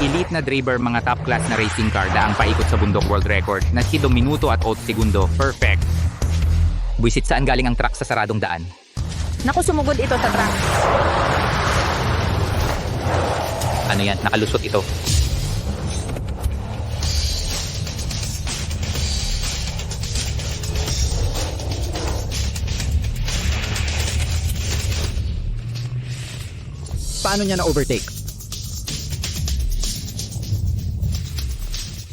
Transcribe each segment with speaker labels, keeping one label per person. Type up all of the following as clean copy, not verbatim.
Speaker 1: Elite na driver, mga top class na racing car daang paikot sa bundok, world record na 7 minuto at 8 segundo. Perfect. Buisit, saan galing ang truck sa saradong daan?
Speaker 2: Naku, sumugod ito sa truck.
Speaker 1: Ano yan? Nakalusot ito.
Speaker 3: Paano niya na-overtake?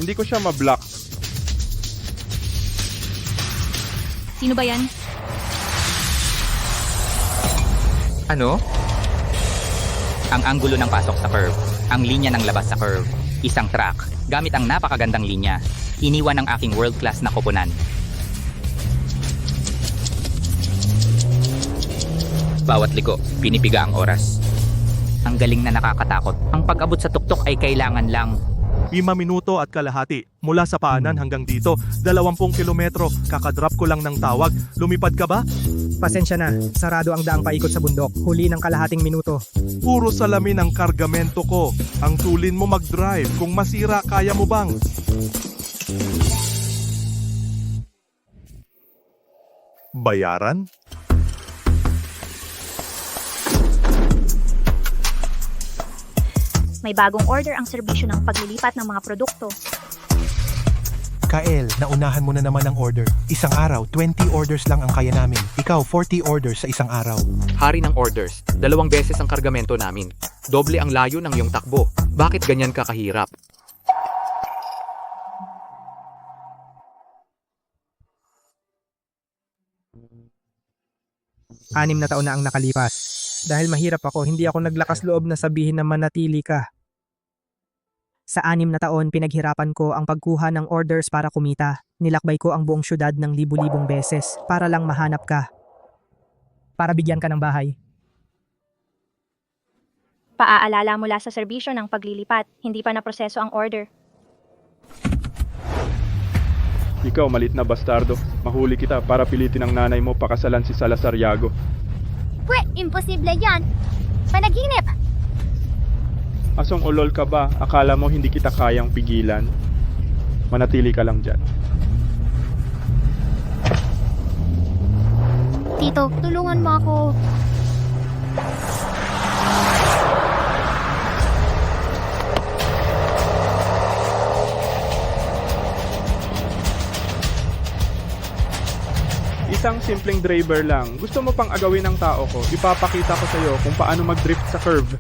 Speaker 4: Hindi ko siya ma-block.
Speaker 2: Sino ba yan?
Speaker 1: Ano? Ang anggulo ng pasok sa curve. Ang linya ng labas sa curve. Isang truck. Gamit ang napakagandang linya. Iniwan ng aking world-class na koponan. Bawat liko, pinipiga ang oras. Ang galing na nakakatakot. Ang pag-abot sa tuktok ay kailangan lang.
Speaker 5: 5 minuto at kalahati. Mula sa paanan hanggang dito, 20 kilometro. Kakadrop ko lang ng tawag. Lumipad ka ba?
Speaker 3: Pasensya na, sarado ang daang paikot sa bundok. Huli ng kalahating minuto.
Speaker 5: Puro salamin ang kargamento ko. Ang tulin mo mag-drive. Kung masira, kaya mo bang? Bayaran?
Speaker 2: May bagong order ang serbisyo ng paglilipat ng mga produkto.
Speaker 6: Kael, naunahan mo na naman ang order. Isang araw, 20 orders lang ang kaya namin. Ikaw, 40 orders sa isang araw.
Speaker 7: Hari ng orders, 2 beses ang kargamento namin. Doble ang layo ng iyong takbo. Bakit ganyan ka kahirap?
Speaker 3: Anim na taon na ang nakalipas. Dahil mahirap ako, hindi ako naglakas loob na sabihin na manatili ka. Sa 6 na taon, pinaghirapan ko ang pagkuha ng orders para kumita. Nilakbay ko ang buong syudad ng libu-libong beses para lang mahanap ka. Para bigyan ka ng bahay.
Speaker 2: Paaalala mula sa serbisyo ng paglilipat, hindi pa naproseso ang order.
Speaker 4: Ikaw, malit na bastardo. Mahuli kita para pilitin ng nanay mo pakasalan si Salazar Yago.
Speaker 8: Imposible yan. Panaginip.
Speaker 4: Asong ulol ka ba? Akala mo hindi kita kayang pigilan? Manatili ka lang dyan.
Speaker 8: Tito, tulungan mo ako.
Speaker 4: Isang simpleng driver lang. Gusto mo pang agawin ng tao ko? Ipapakita ko sa'yo kung paano mag-drift sa curve.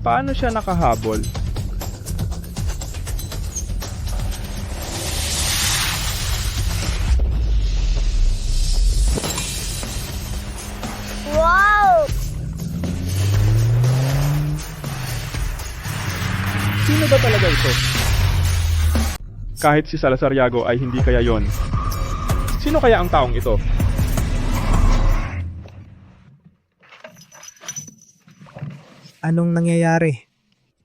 Speaker 4: Paano siya nakahabol?
Speaker 8: Wow!
Speaker 4: Sino ba talaga ito? Kahit si Salazar Yago ay hindi kaya yon. Sino kaya ang taong ito?
Speaker 3: Anong nangyayari?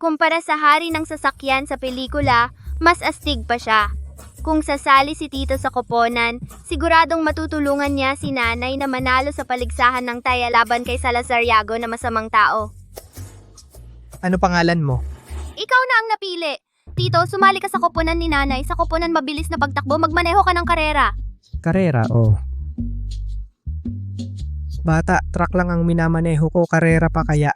Speaker 8: Kumpara sa hari ng sasakyan sa pelikula, mas astig pa siya. Kung sasali si Tito sa koponan, siguradong matutulungan niya si nanay na manalo sa paligsahan ng taya laban kay Salazar Yago na masamang tao.
Speaker 3: Ano pangalan mo?
Speaker 8: Ikaw na ang napili. Tito, sumali ka sa koponan ni nanay. Sa koponan mabilis na pagtakbo, magmaneho ka ng karera.
Speaker 3: Karera, oh. Bata, truck lang ang minamaneho ko, karera pa kaya.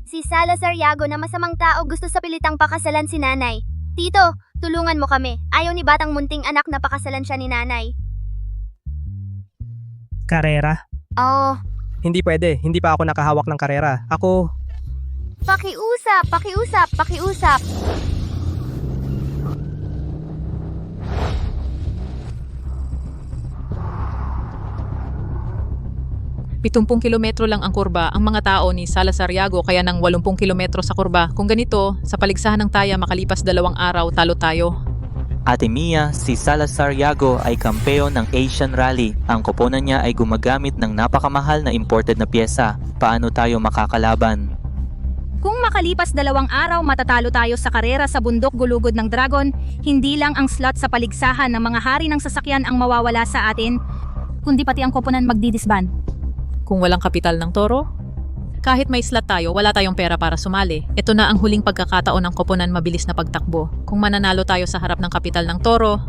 Speaker 8: Si Salazar Yago na masamang tao gusto sa pilitang pakasalan si nanay. Tito, tulungan mo kami. Ayaw ni batang munting anak na pakasalan siya ni nanay.
Speaker 3: Karera?
Speaker 8: Oh,
Speaker 3: Hindi pwede, hindi pa ako nakahawak ng karera. Ako,
Speaker 8: pakiusap, pakiusap, pakiusap.
Speaker 9: Pitumpung kilometro lang ang kurba ang mga tao ni Salazar Yago kaya ng 80 kilometro sa kurba. Kung ganito, sa paligsahan ng taya makalipas 2 araw, talo tayo.
Speaker 10: Ate Mia, si Salazar Yago ay kampeon ng Asian Rally. Ang koponan niya ay gumagamit ng napakamahal na imported na pyesa. Paano tayo makakalaban?
Speaker 2: Kung makalipas 2 araw matatalo tayo sa karera sa bundok gulugod ng dragon, hindi lang ang slot sa paligsahan ng mga hari ng sasakyan ang mawawala sa atin, kundi pati ang koponan magdidisband.
Speaker 9: Kung walang kapital ng toro, kahit may slot tayo, wala tayong pera para sumali. Ito na ang huling pagkakataon ng koponan mabilis na pagtakbo. Kung mananalo tayo sa harap ng kapital ng toro,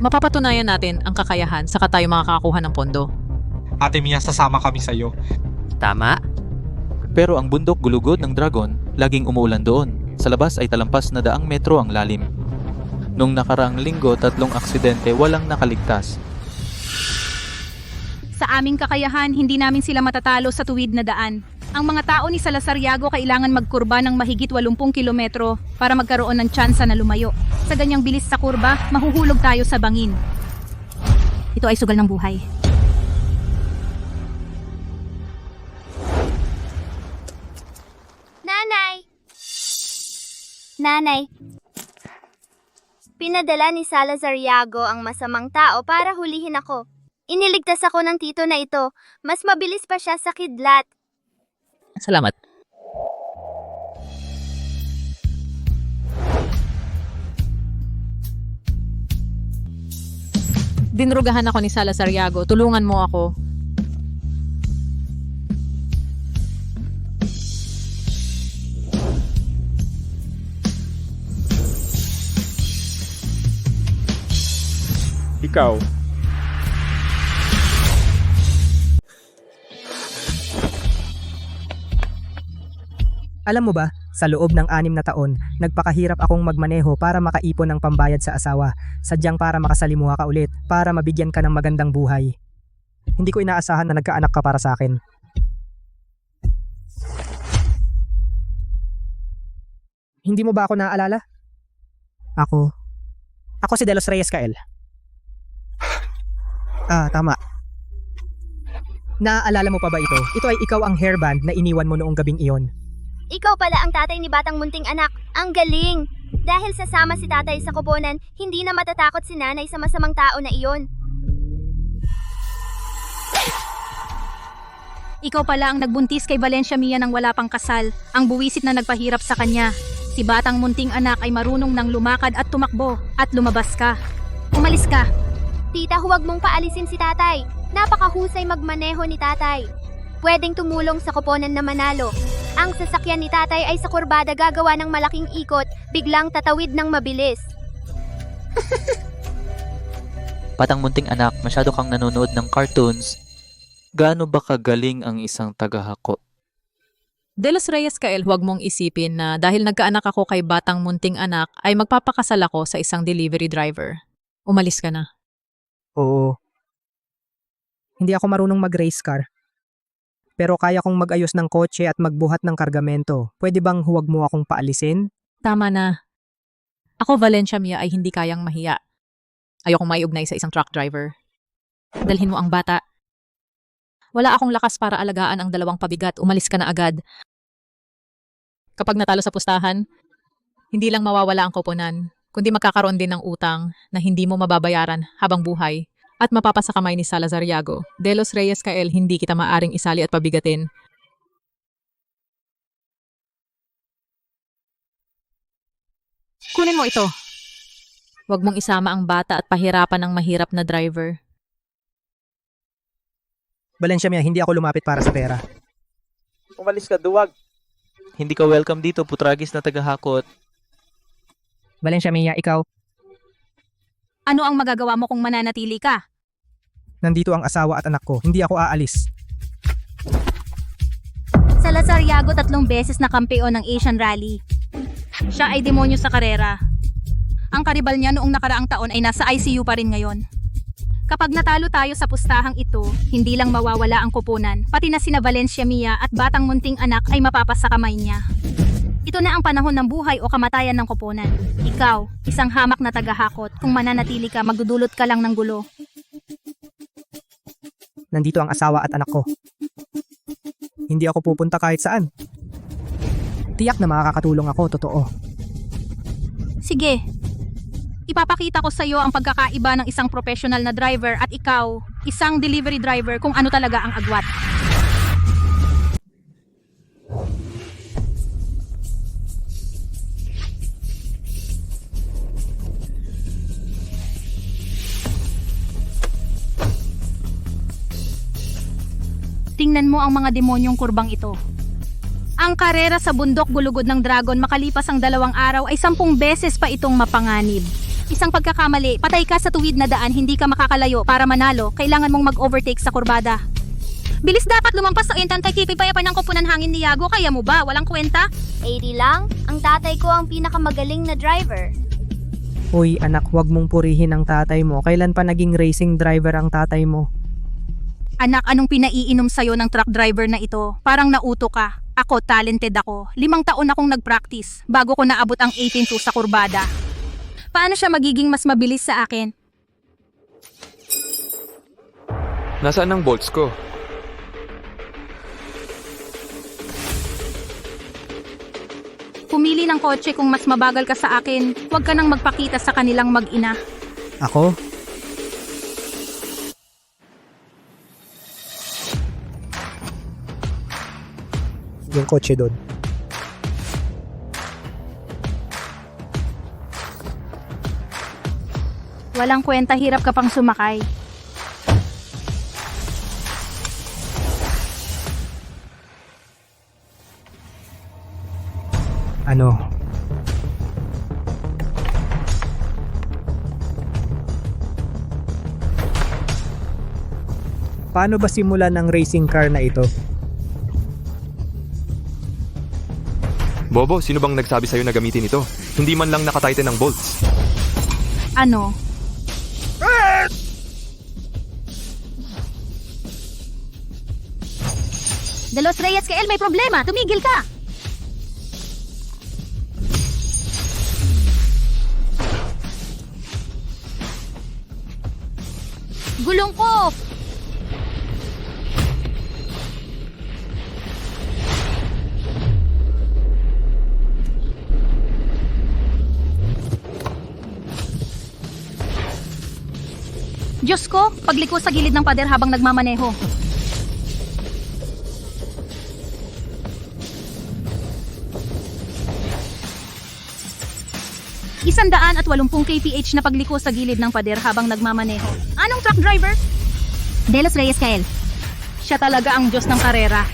Speaker 9: mapapatunayan natin ang kakayahan saka tayo makakakuha ng pondo.
Speaker 11: Ate Mia, sasama kami sa'yo.
Speaker 1: Tama?
Speaker 10: Pero ang bundok gulugod ng dragon, laging umuulan doon. Sa labas ay talampas na 100 metro ang lalim. Nung nakaraang linggo, 3 aksidente, walang nakaligtas.
Speaker 2: Sa aming kakayahan, hindi namin sila matatalo sa tuwid na daan. Ang mga tao ni Salazariago kailangan magkurba ng mahigit 80 kilometro para magkaroon ng tsansa na lumayo. Sa ganyang bilis sa kurba, mahuhulog tayo sa bangin. Ito ay sugal ng buhay.
Speaker 8: Nanay, pinadala ni Salazariago ang masamang tao para hulihin ako. Iniligtas ako ng tito na ito. Mas mabilis pa siya sa kidlat.
Speaker 9: Salamat. Dinrugahan ako ni Salazariago. Tulungan mo ako.
Speaker 4: Ikaw,
Speaker 3: Alam mo ba, sa loob ng 6 na taon, nagpakahirap akong magmaneho para makaipon ng pambayad sa asawa, sadyang para makasalimuha ka ulit, para mabigyan ka ng magandang buhay. Hindi ko inaasahan na nagkaanak ka para sa akin. Hindi mo ba ako naaalala? Ako si Delos Reyes Kael. Tama. Naaalala mo pa ba ito? Ito ay ikaw ang hairband na iniwan mo noong gabing iyon.
Speaker 8: Ikaw pala ang tatay ni Batang Munting Anak. Ang galing! Dahil sasama si tatay sa koponan, hindi na matatakot si nanay sa masamang tao na iyon.
Speaker 2: Ikaw pala ang nagbuntis kay Valencia Mia nang wala pang kasal, ang buwisit na nagpahirap sa kanya. Si Batang Munting Anak ay marunong nang lumakad at tumakbo, at lumabas ka. Umalis ka.
Speaker 8: Tita, huwag mong paalisin si tatay. Napakahusay magmaneho ni tatay. Pwedeng tumulong sa koponan na manalo. Ang sasakyan ni tatay ay sa kurbada gagawa ng malaking ikot, biglang tatawid ng mabilis.
Speaker 10: Batang Munting Anak, masyado kang nanonood ng cartoons. Gaano ba kagaling ang isang tagahako?
Speaker 9: Delos Reyes Kael, huwag mong isipin na dahil nagkaanak ako kay Batang Munting Anak ay magpapakasal ako sa isang delivery driver. Umalis ka na.
Speaker 3: Oo. Hindi ako marunong mag-race car. Pero kaya kong mag-ayos ng kotse at magbuhat ng kargamento. Pwede bang huwag mo akong paalisin?
Speaker 9: Tama na. Ako, Valencia Mia, ay hindi kayang mahiya. Ayokong maiugnay sa isang truck driver. Dalhin mo ang bata. Wala akong lakas para alagaan ang 2 pabigat. Umalis ka na agad. Kapag natalo sa pustahan, hindi lang mawawala ang koponan, kundi magkakaroon din ng utang na hindi mo mababayaran habang buhay at mapapasa kamay ni Salazariago. Delos Reyes Kael, hindi kita maaring isali at pabigatin. Kunin mo ito. Huwag mong isama ang bata at pahirapan ng mahirap na driver.
Speaker 3: Valencia Mia, hindi ako lumapit para sa pera.
Speaker 4: umalis ka, duwag.
Speaker 10: Hindi ka welcome dito, putragis na tagahakot.
Speaker 3: Valencia Mia, ikaw.
Speaker 2: Ano ang magagawa mo kung mananatili ka?
Speaker 3: Nandito ang asawa at anak ko. Hindi ako aalis.
Speaker 2: Salazariago 3 beses na kampeon ng Asian Rally. Siya ay demonyo sa karera. Ang karibal niya noong nakaraang taon ay nasa ICU pa rin ngayon. Kapag natalo tayo sa pustahang ito, hindi lang mawawala ang koponan, pati na sina Valencia Mia at Batang Munting Anak ay mapapasa kamay niya. Ito na ang panahon ng buhay o kamatayan ng koponan. Ikaw, isang hamak na tagahakot, kung mananatili ka, magdudulot ka lang ng gulo.
Speaker 3: Nandito ang asawa at anak ko. Hindi ako pupunta kahit saan. Tiyak na makakatulong ako, totoo.
Speaker 2: Sige, ipapakita ko sa iyo ang pagkakaiba ng isang professional na driver at ikaw, isang delivery driver, kung ano talaga ang agwat. Tingnan mo ang mga demonyong kurbang ito. Ang karera sa bundok gulugod ng dragon makalipas ang 2 araw ay 10 beses pa itong mapanganib. Isang pagkakamali, patay ka sa tuwid na daan, hindi ka makakalayo. Para manalo, kailangan mong mag-overtake sa kurbada. Bilis dapat lumampas sa entan kay Kipi Payapan ng Koponan Hangin ni Yago, kaya mo ba? Walang kwenta?
Speaker 8: 80 lang? Ang tatay ko ang pinakamagaling na driver.
Speaker 3: Uy anak, wag mong purihin ang tatay mo. Kailan pa naging racing driver ang tatay mo?
Speaker 2: Anak, anong pinaiinom sa'yo ng truck driver na ito? Parang nauto ka. Ako, talented ako. 5 taon akong nag-practice bago ko naabot ang 18-2 sa kurbada. Paano siya magiging mas mabilis sa akin?
Speaker 7: Nasaan ang bolts ko?
Speaker 2: Pumili ng kotse kung mas mabagal ka sa akin. Huwag ka nang magpakita sa kanilang mag-ina.
Speaker 3: Ako? Yung kotse doon.
Speaker 2: Walang kwenta, hirap ka pang sumakay.
Speaker 3: Ano? Paano ba simulan ng racing car na ito?
Speaker 7: Bobo, sino bang nagsabi sa'yo na gamitin ito? Hindi man lang nakatighten ng bolts.
Speaker 2: Ano? De Los Reyes, Kael, may problema. Tumigil ka. Gulong ko. Diyos ko, pagliko sa gilid ng pader habang nagmamaneho. Isandaan at 80 kph na pagliko sa gilid ng pader habang nagmamaneho. Anong truck driver? De Los Reyes, Kael. Siya talaga ang Diyos ng karera.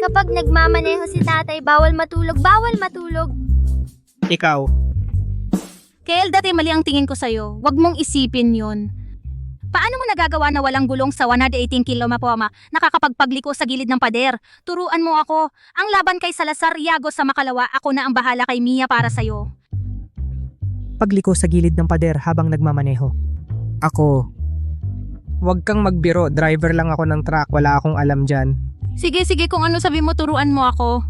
Speaker 8: Kapag nagmamaneho si tatay, bawal matulog, bawal matulog.
Speaker 3: Ikaw?
Speaker 2: Kael, dati mali ang tingin ko sa'yo. Huwag mong isipin yun. Paano mo nagagawa na walang gulong sa 118 km nakakapagpagliko sa gilid ng pader? Turuan mo ako. Ang laban kay Salazar, Yago sa Makalawa, ako na ang bahala kay Mia para sa'yo.
Speaker 3: Pagliko sa gilid ng pader habang nagmamaneho. Ako. Huwag kang magbiro, driver lang ako ng truck, wala akong alam dyan.
Speaker 2: Sige, kung ano sabi mo, turuan mo ako.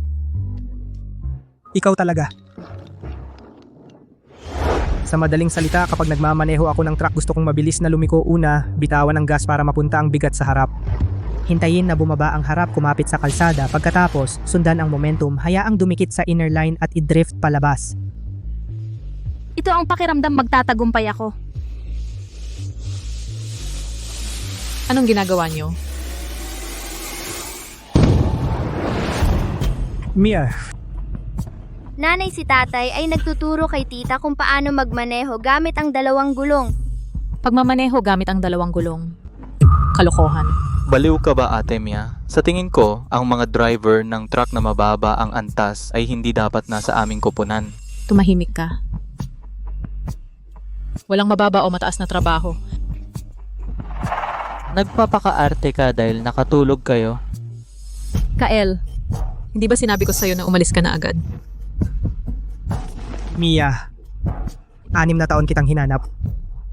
Speaker 3: Ikaw talaga. Sa madaling salita, kapag nagmamaneho ako ng truck, gusto kong mabilis na lumiko. Una, bitawan ng gas para mapunta ang bigat sa harap. Hintayin na bumaba ang harap, kumapit sa kalsada. Pagkatapos, sundan ang momentum, hayaang dumikit sa inner line at i-drift palabas.
Speaker 2: Ito ang pakiramdam magtatagumpay ako.
Speaker 9: Anong ginagawa niyo?
Speaker 3: Mia,
Speaker 8: Nanay si tatay ay nagtuturo kay tita kung paano magmaneho gamit ang 2 gulong.
Speaker 9: Pagmamaneho gamit ang 2 gulong. Kalokohan.
Speaker 10: Baliw ka ba, Ate Mia? Sa tingin ko, ang mga driver ng truck na mababa ang antas ay hindi dapat nasa aming koponan.
Speaker 9: Tumahimik ka. Walang mababa o mataas na trabaho.
Speaker 10: Nagpapakaarte ka dahil nakatulog kayo.
Speaker 9: Kael, hindi ba sinabi ko sa'yo na umalis ka na agad?
Speaker 3: Mia, 6 na taon kitang hinanap.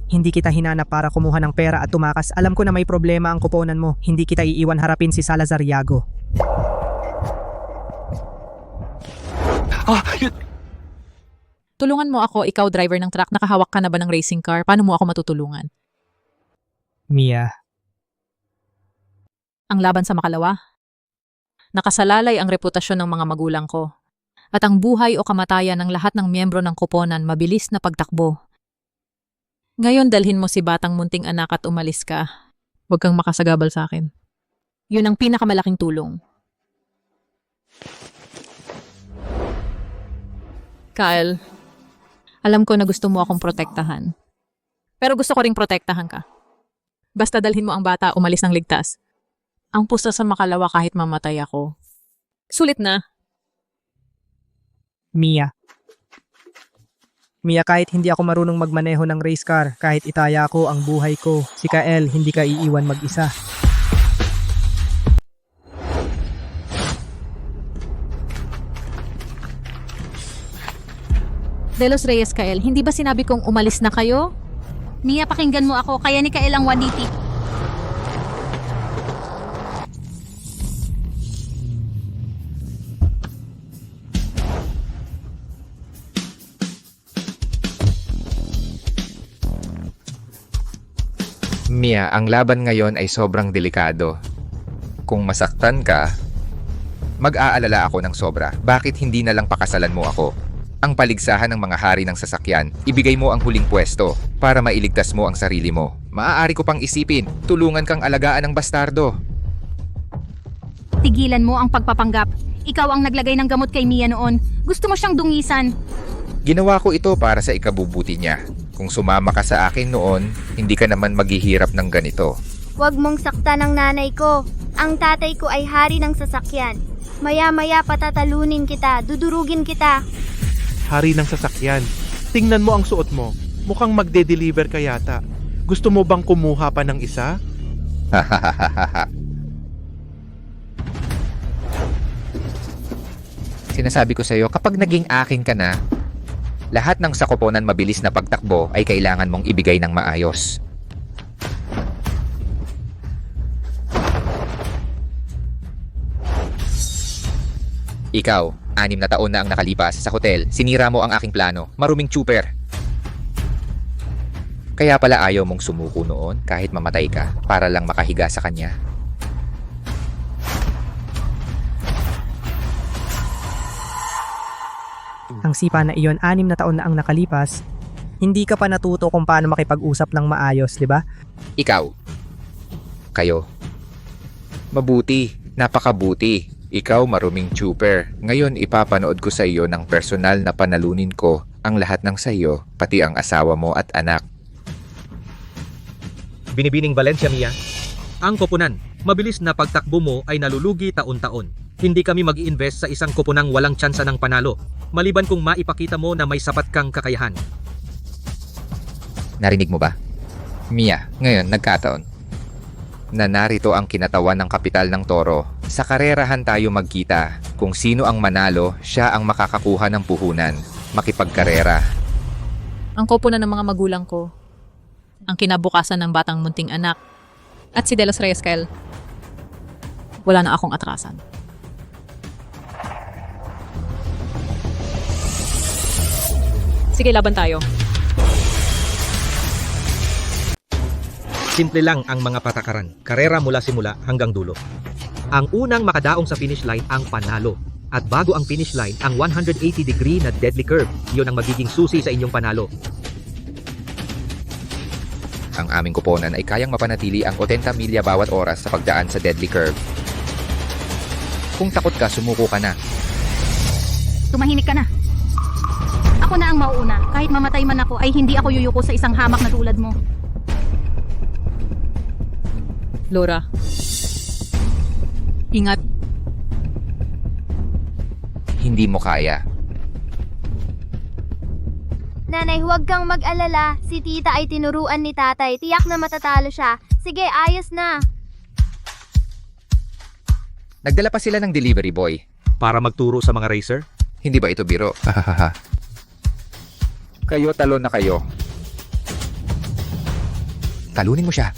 Speaker 3: Hindi kita hinanap para kumuha ng pera at tumakas. Alam ko na may problema ang koponan mo. Hindi kita iiwan harapin si Salazar, Yago.
Speaker 9: Tulungan mo ako, ikaw driver ng truck, nakahawak ka na ba ng racing car? Paano mo ako matutulungan?
Speaker 3: Mia,
Speaker 9: Ang laban sa Makalawa? Nakasalalay ang reputasyon ng mga magulang ko. At ang buhay o kamatayan ng lahat ng miyembro ng koponan mabilis na pagtakbo. Ngayon dalhin mo si batang munting anak at umalis ka. Huwag kang makasagabal sa akin. Yun ang pinakamalaking tulong. Kyle, Alam ko na gusto mo akong protektahan. Pero gusto ko ring protektahan ka. Basta dalhin mo ang bata umalis ng ligtas. Ang pusta sa makalawa kahit mamatay ako. Sulit na.
Speaker 3: Mia. Mia, kahit hindi ako marunong magmaneho ng race car, kahit itaya ko ang buhay ko, si Kael hindi ka iiwan mag-isa.
Speaker 9: De Los Reyes, Kael, hindi ba sinabi kong umalis na kayo?
Speaker 2: Mia, pakinggan mo ako, kaya ni Kael ang 180.
Speaker 12: Mia, ang laban ngayon ay sobrang delikado. Kung masaktan ka, mag-aalala ako ng sobra. Bakit hindi na lang pakasalan mo ako? Ang paligsahan ng mga hari ng sasakyan, ibigay mo ang huling pwesto para mailigtas mo ang sarili mo. Maaari ko pang isipin, tulungan kang alagaan ng bastardo.
Speaker 2: Tigilan mo ang pagpapanggap. Ikaw ang naglagay ng gamot kay Mia noon. Gusto mo siyang dungisan.
Speaker 12: Ginawa ko ito para sa ikabubuti niya. Kung sumama ka sa akin noon, hindi ka naman maghihirap ng ganito.
Speaker 8: Huwag mong saktan ang nanay ko. Ang tatay ko ay hari ng sasakyan. Maya-maya patatalunin kita, dudurugin kita.
Speaker 6: Hari ng sasakyan. Tingnan mo ang suot mo. Mukhang magde-deliver ka yata. Gusto mo bang kumuha pa ng isa?
Speaker 12: Sinasabi ko sa iyo, kapag naging akin ka na, lahat ng sakoponan mabilis na pagtakbo ay kailangan mong ibigay ng maayos. Ikaw, 6 na taon na ang nakalipas sa hotel, sinira mo ang aking plano, maruming chuper. Kaya pala ayaw mong sumuko noon kahit mamatay ka para lang makahiga sa kanya.
Speaker 3: Ang sipa na iyon, 6 na taon na ang nakalipas, hindi ka pa natuto kung paano makipag-usap ng maayos, di ba?
Speaker 12: Ikaw, kayo, mabuti, napakabuti. Ikaw maruming chuper. Ngayon ipapanood ko sa iyo ng personal na panalunin ko ang lahat ng sa iyo, pati ang asawa mo at anak.
Speaker 13: Binibining Valencia, Mia. Ang koponan, mabilis na pagtakbo mo ay nalulugi taon-taon. Hindi kami mag-i-invest sa isang koponang walang tsansa ng panalo, maliban kung maipakita mo na may sapat kang kakayahan.
Speaker 12: Narinig mo ba? Mia, ngayon nagkataon na narito ang kinatawan ng kapital ng Toro. Sa karerahan tayo magkita. Kung sino ang manalo, siya ang makakakuha ng puhunan. Makipagkarera.
Speaker 9: Ang koponan ng mga magulang ko. Ang kinabukasan ng batang munting anak. At si De Los Reyes, Kael. Wala na akong atrasan. Sige, laban tayo.
Speaker 13: Simple lang ang mga patakaran. Karera mula simula hanggang dulo. Ang unang makadaong sa finish line ang panalo. At bago ang finish line, ang 180-degree na deadly curve. Iyon ang magiging susi sa inyong panalo.
Speaker 12: Ang aming kuponan ay kayang mapanatili ang 80 milya bawat oras sa pagdaan sa deadly curve. Kung takot ka, sumuko ka na.
Speaker 2: Tumahimik ka na. Ako na ang mauuna. Kahit mamatay man ako, ay hindi ako yuyuko sa isang hamak na tulad mo.
Speaker 9: Laura. Ingat.
Speaker 12: Hindi mo kaya.
Speaker 8: Nanay, huwag kang mag-alala. Si tita ay tinuruan ni tatay. Tiyak na matatalo siya. Sige, ayos na.
Speaker 12: Nagdala pa sila ng delivery boy.
Speaker 13: Para magturo sa mga racer?
Speaker 12: Hindi ba ito biro? Kayo, talon na kayo. Talunin mo siya.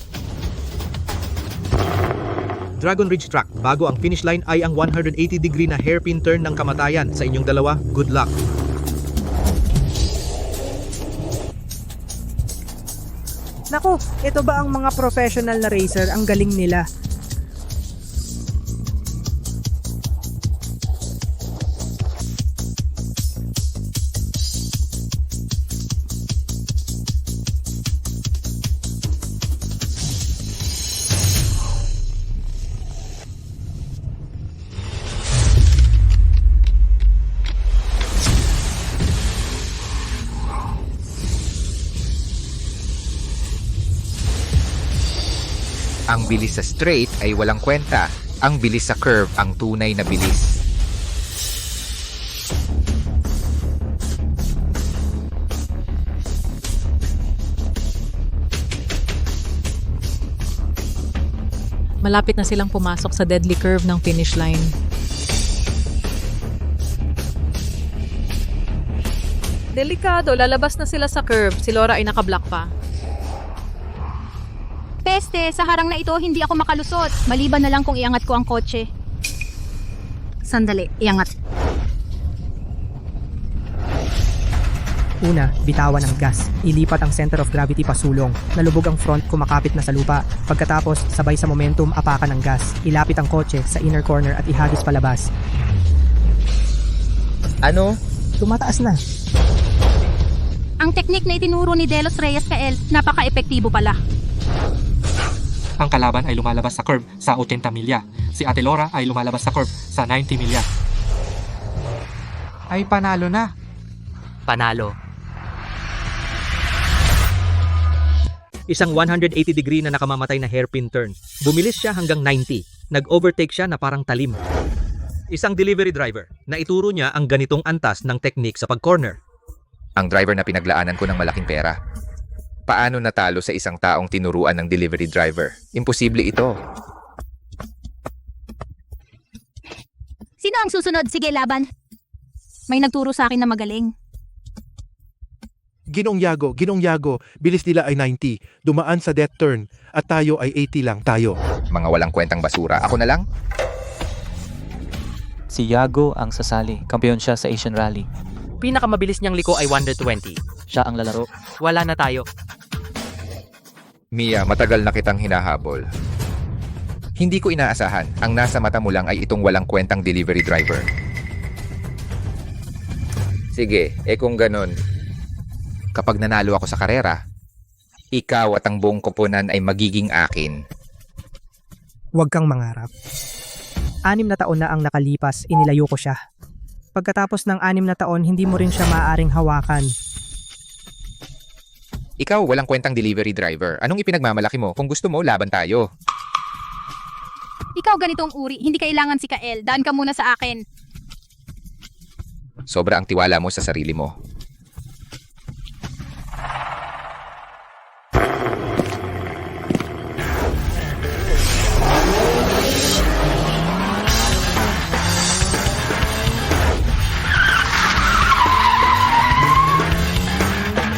Speaker 13: Dragon Ridge Track. Bago ang finish line ay ang 180-degree na hairpin turn ng kamatayan. Sa inyong dalawa, good luck.
Speaker 3: Naku, ito ba ang mga professional na racer? Ang galing nila.
Speaker 12: Ang bilis sa straight ay walang kwenta. Ang bilis sa curve ang tunay na bilis.
Speaker 9: Malapit na silang pumasok sa deadly curve ng finish line. Delikado, lalabas na sila sa curve. Si Laura ay nakablock pa.
Speaker 2: Peste, sa harang na ito hindi ako makalusot. Maliban na lang kung iangat ko ang kotse. Sandali, iangat.
Speaker 3: Una, bitawan ang gas. Ilipat ang center of gravity pasulong. Nalubog ang front kumakapit na sa lupa. Pagkatapos, sabay sa momentum, apakan ang gas. Ilapit ang kotse sa inner corner at ihagis palabas.
Speaker 12: Ano?
Speaker 3: Tumataas na.
Speaker 2: Ang teknik na itinuro ni Delos Reyes Kael, napaka-epektibo pala.
Speaker 11: Ang kalaban ay lumalabas sa curve sa 80 milya. Si Ate Laura ay lumalabas sa curve sa 90 milya.
Speaker 14: Ay panalo na.
Speaker 1: Panalo.
Speaker 13: Isang 180-degree na nakamamatay na hairpin turn. Bumilis siya hanggang 90. Nag-overtake siya na parang talim. Isang delivery driver na ituro niya ang ganitong antas ng technique sa pag-corner.
Speaker 12: Ang driver na pinaglaanan ko ng malaking pera. Paano natalo sa isang taong tinuruan ng delivery driver? Imposible ito.
Speaker 2: Sino ang susunod? Sige, laban. May nagturo sa akin na magaling.
Speaker 6: Ginoong Yago, bilis nila ay 90, dumaan sa death turn, at tayo ay 80 lang tayo.
Speaker 12: Mga walang kwentang basura. Ako na lang?
Speaker 10: Si Yago ang sasali. Kampeon siya sa Asian Rally.
Speaker 1: Pinakamabilis niyang liko ay 120.
Speaker 10: Siya ang lalaro.
Speaker 1: Wala na tayo.
Speaker 12: Mia, matagal na kitang hinahabol. Hindi ko inaasahan. Ang nasa mata mo lang ay itong walang kwentang delivery driver. Sige, kung ganon, kapag nanalo ako sa karera, ikaw at ang buong koponan ay magiging akin.
Speaker 3: Huwag kang mangarap. 6 na taon na ang nakalipas, inilayo ko siya. Pagkatapos ng 6 na taon, hindi mo rin siya maaaring hawakan.
Speaker 12: Ikaw, walang kwentang delivery driver. Anong ipinagmamalaki mo? Kung gusto mo, laban tayo.
Speaker 2: Ikaw ganitong uri, hindi kailangan si Kael. Daan ka muna sa akin.
Speaker 12: Sobra ang tiwala mo sa sarili mo.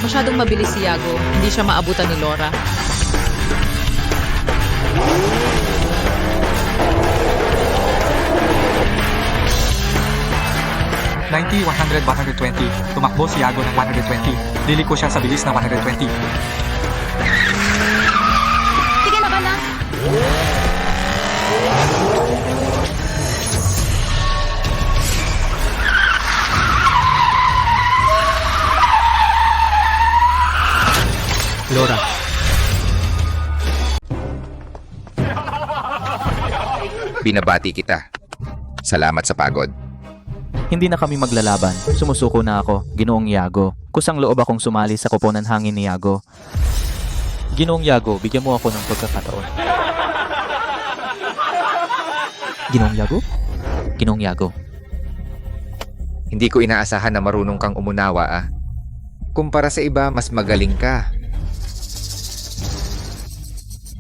Speaker 9: Masyadong mabilis si Yago. Hindi siya maabutan ni Laura.
Speaker 11: $90, 100, 120. Tumakbo si Yago ng 120. Liliko siya sa bilis na 120.
Speaker 2: Sige na ba na?
Speaker 13: Laura.
Speaker 12: Binabati kita. Salamat sa pagod.
Speaker 10: Hindi na kami maglalaban. Sumusuko na ako, Ginoong Yago. Kusang loob akong sumali sa koponan hangin ni Yago. Ginoong Yago, bigyan mo ako ng pagkakataon. Ginoong Yago? Ginoong Yago.
Speaker 12: Hindi ko inaasahan na marunong kang umunawa ah. Kumpara sa iba, mas magaling ka.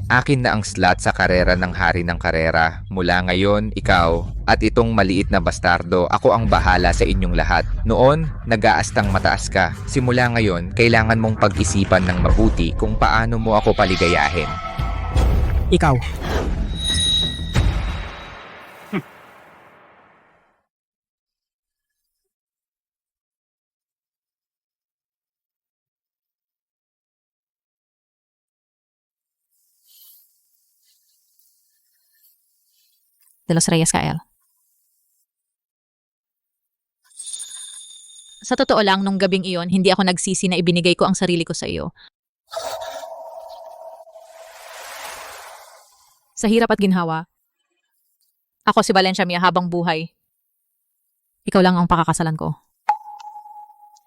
Speaker 12: Akin na ang slot sa karera ng hari ng karera. Mula ngayon, ikaw at itong maliit na bastardo, ako ang bahala sa inyong lahat. Noon, nag-aastang mataas ka. Simula ngayon, kailangan mong pag-isipan ng mabuti kung paano mo ako paligayahin.
Speaker 3: Ikaw.
Speaker 9: De Los Reyes Kael. Sa totoo lang, nung gabing iyon, hindi ako nagsisi na ibinigay ko ang sarili ko sa iyo. Sa hirap at ginhawa, ako si Valencia Mia habang buhay. Ikaw lang ang pakakasalan ko.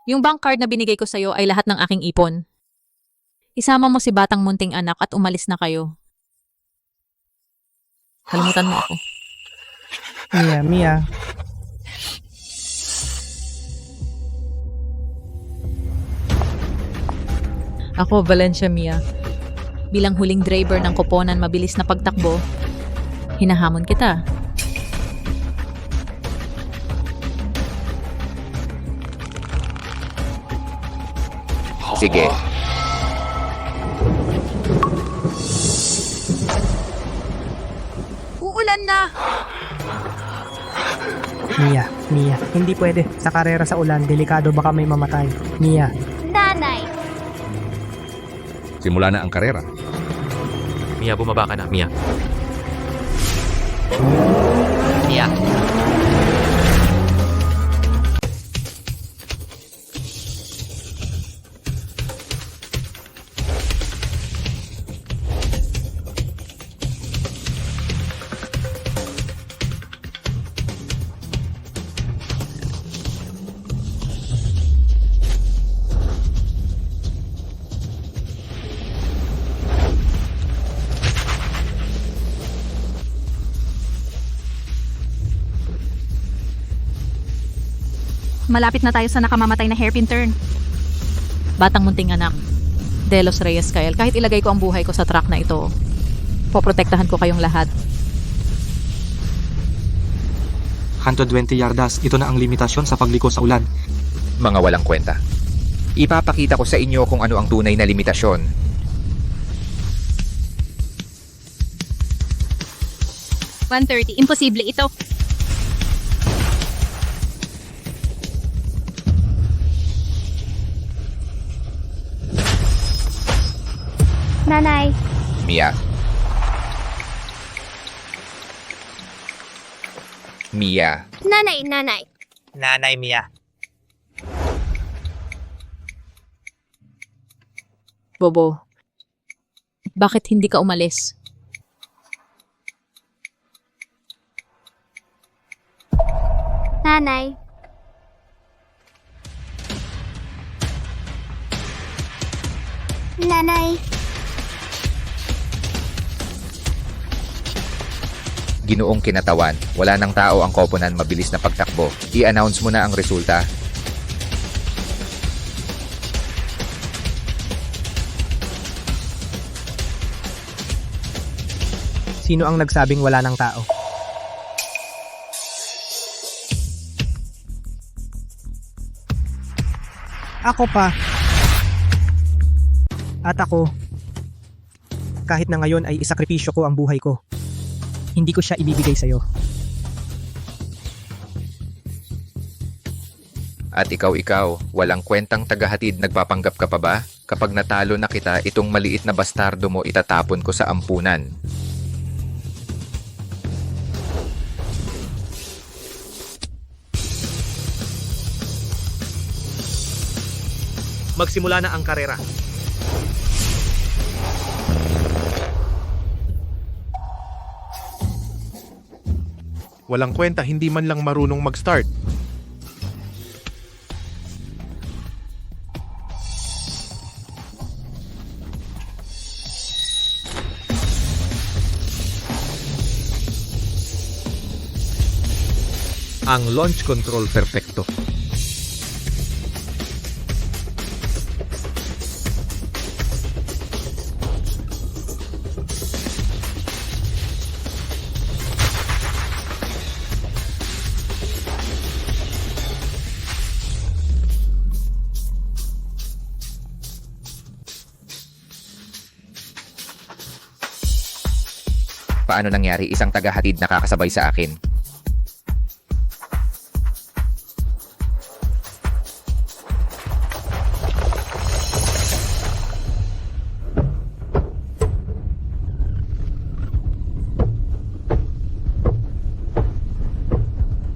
Speaker 9: Yung bank card na binigay ko sa iyo ay lahat ng aking ipon. Isama mo si Batang Munting Anak at umalis na kayo. Kalimutan mo ako.
Speaker 3: Mia.
Speaker 9: Ako, Valencia Mia. Bilang huling driver ng koponan mabilis na pagtakbo, hinahamon kita.
Speaker 12: Sige.
Speaker 2: Uulan na!
Speaker 3: Mia, hindi pwede. Sa karera sa ulan, delikado baka may mamatay. Mia,
Speaker 8: Nanay!
Speaker 14: Simula na ang karera.
Speaker 7: Mia, bumaba ka na. Mia.
Speaker 1: Mia,
Speaker 2: Malapit na tayo sa nakamamatay na hairpin turn.
Speaker 9: Batang munting anak. Delos Reyes Kael, kahit ilagay ko ang buhay ko sa truck na ito, poprotektahan ko kayong lahat.
Speaker 11: 120 yardas, ito na ang limitasyon sa pagliko sa ulan.
Speaker 12: Mga walang kwenta. Ipapakita ko sa inyo kung ano ang tunay na limitasyon.
Speaker 2: Imposible ito.
Speaker 8: Nanay!
Speaker 12: Mia. Mia.
Speaker 8: Nanay!
Speaker 3: Nanay Mia.
Speaker 9: Bobo, bakit hindi ka umalis?
Speaker 8: Nanay! Nanay!
Speaker 12: Ginoong kinatawan, wala ng tao ang koponan mabilis na pagtakbo. I-announce mo na ang resulta.
Speaker 3: Sino ang nagsabing wala ng tao? Ako pa. At ako, kahit na ngayon ay isakripisyo ko ang buhay ko, hindi ko siya ibibigay sa'yo.
Speaker 12: At ikaw, walang kwentang tagahatid, nagpapanggap ka pa ba? Kapag natalo na kita, itong maliit na bastardo mo itatapon ko sa ampunan.
Speaker 13: Magsimula na ang karera.
Speaker 6: Walang kwenta, hindi man lang marunong mag-start.
Speaker 13: Ang launch control perfecto.
Speaker 12: Paano nangyari isang tagahatid nakakasabay sa akin?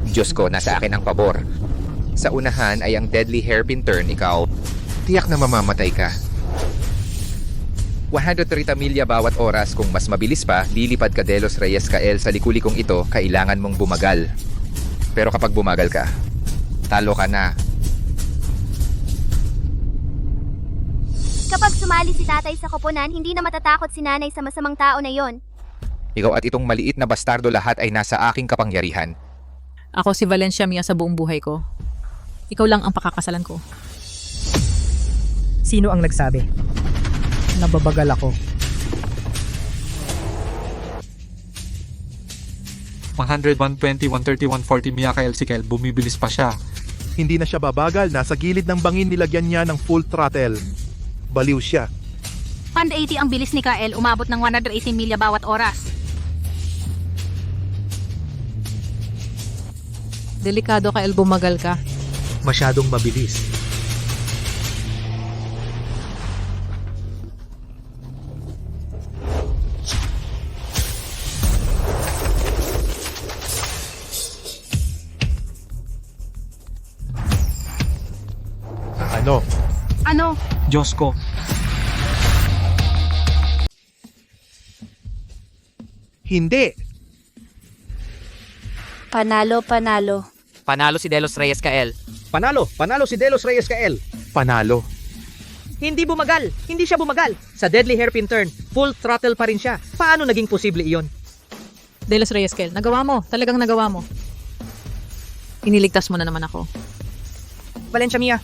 Speaker 12: Diyos ko, nasa akin ang pabor. Sa unahan ay ang deadly hairpin turn, ikaw. Tiyak na mamamatay ka. 130 milya bawat oras. Kung mas mabilis pa, lilipad ka Delos Reyes Kael sa likulikong ito, kailangan mong bumagal. Pero kapag bumagal ka, talo ka na.
Speaker 8: Kapag sumali si tatay sa koponan, hindi na matatakot si nanay sa masamang tao na yon.
Speaker 12: Ikaw at itong maliit na bastardo lahat ay nasa aking kapangyarihan.
Speaker 9: Ako si Valencia Mia sa buong buhay ko. Ikaw lang ang pakakasalan ko.
Speaker 3: Sino ang nagsabi? Nababagal ako.
Speaker 11: 100, 120, 130, 140 Mia kay LCKL. Bumibilis pa siya.
Speaker 5: Hindi na siya babagal, nasa gilid ng bangin nilagyan niya ng full throttle. Baliw siya.
Speaker 2: 180 ang bilis ni Kael, umabot ng 180 milya bawat oras.
Speaker 9: Delikado ka, El, bumagal ka.
Speaker 13: Masyadong mabilis.
Speaker 5: Ano?
Speaker 2: Ano?
Speaker 11: Diyos ko.
Speaker 6: Hindi.
Speaker 8: Panalo, panalo.
Speaker 1: Panalo si Delos Reyes Kael.
Speaker 13: Panalo si Delos Reyes Kael.
Speaker 5: Panalo.
Speaker 13: Hindi bumagal, hindi siya bumagal. Sa deadly hairpin turn, full throttle pa rin siya. Paano naging posible iyon?
Speaker 9: Delos Reyes Kel, nagawa mo. Talagang nagawa mo. Iniligtas mo na naman ako.
Speaker 3: Valencia Mia,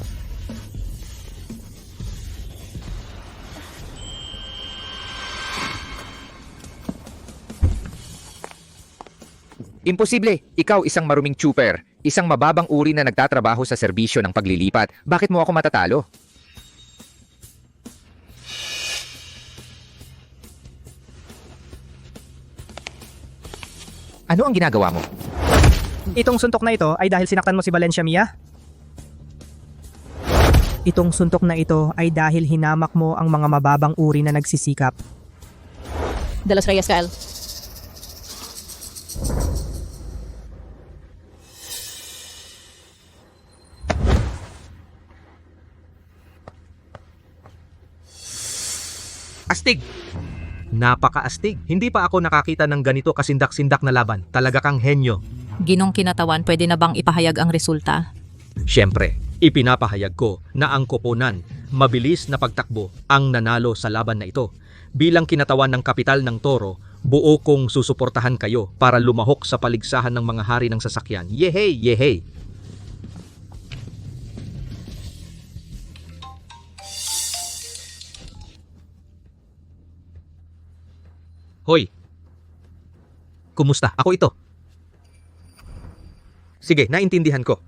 Speaker 12: Imposible! Ikaw isang maruming chuper. Isang mababang uri na nagtatrabaho sa serbisyo ng paglilipat. Bakit mo ako matatalo? Ano ang ginagawa mo?
Speaker 3: itong suntok na ito ay dahil sinaktan mo si Valencia Mia? Itong suntok na ito ay dahil hinamak mo ang mga mababang uri na nagsisikap.
Speaker 9: Delos Reyes Kael.
Speaker 13: Astig! Napakaastig. Hindi pa ako nakakita ng ganito kasindak-sindak na laban. Talaga kang henyo.
Speaker 9: Ginong kinatawan, pwede na bang ipahayag ang resulta?
Speaker 13: Siyempre, ipinapahayag ko na ang koponan, mabilis na pagtakbo, ang nanalo sa laban na ito. Bilang kinatawan ng kapital ng Toro, buo kong susuportahan kayo para lumahok sa paligsahan ng mga hari ng sasakyan. Yehey! Yehey! Hoy! Kumusta? Ako ito. Sige, naintindihan ko.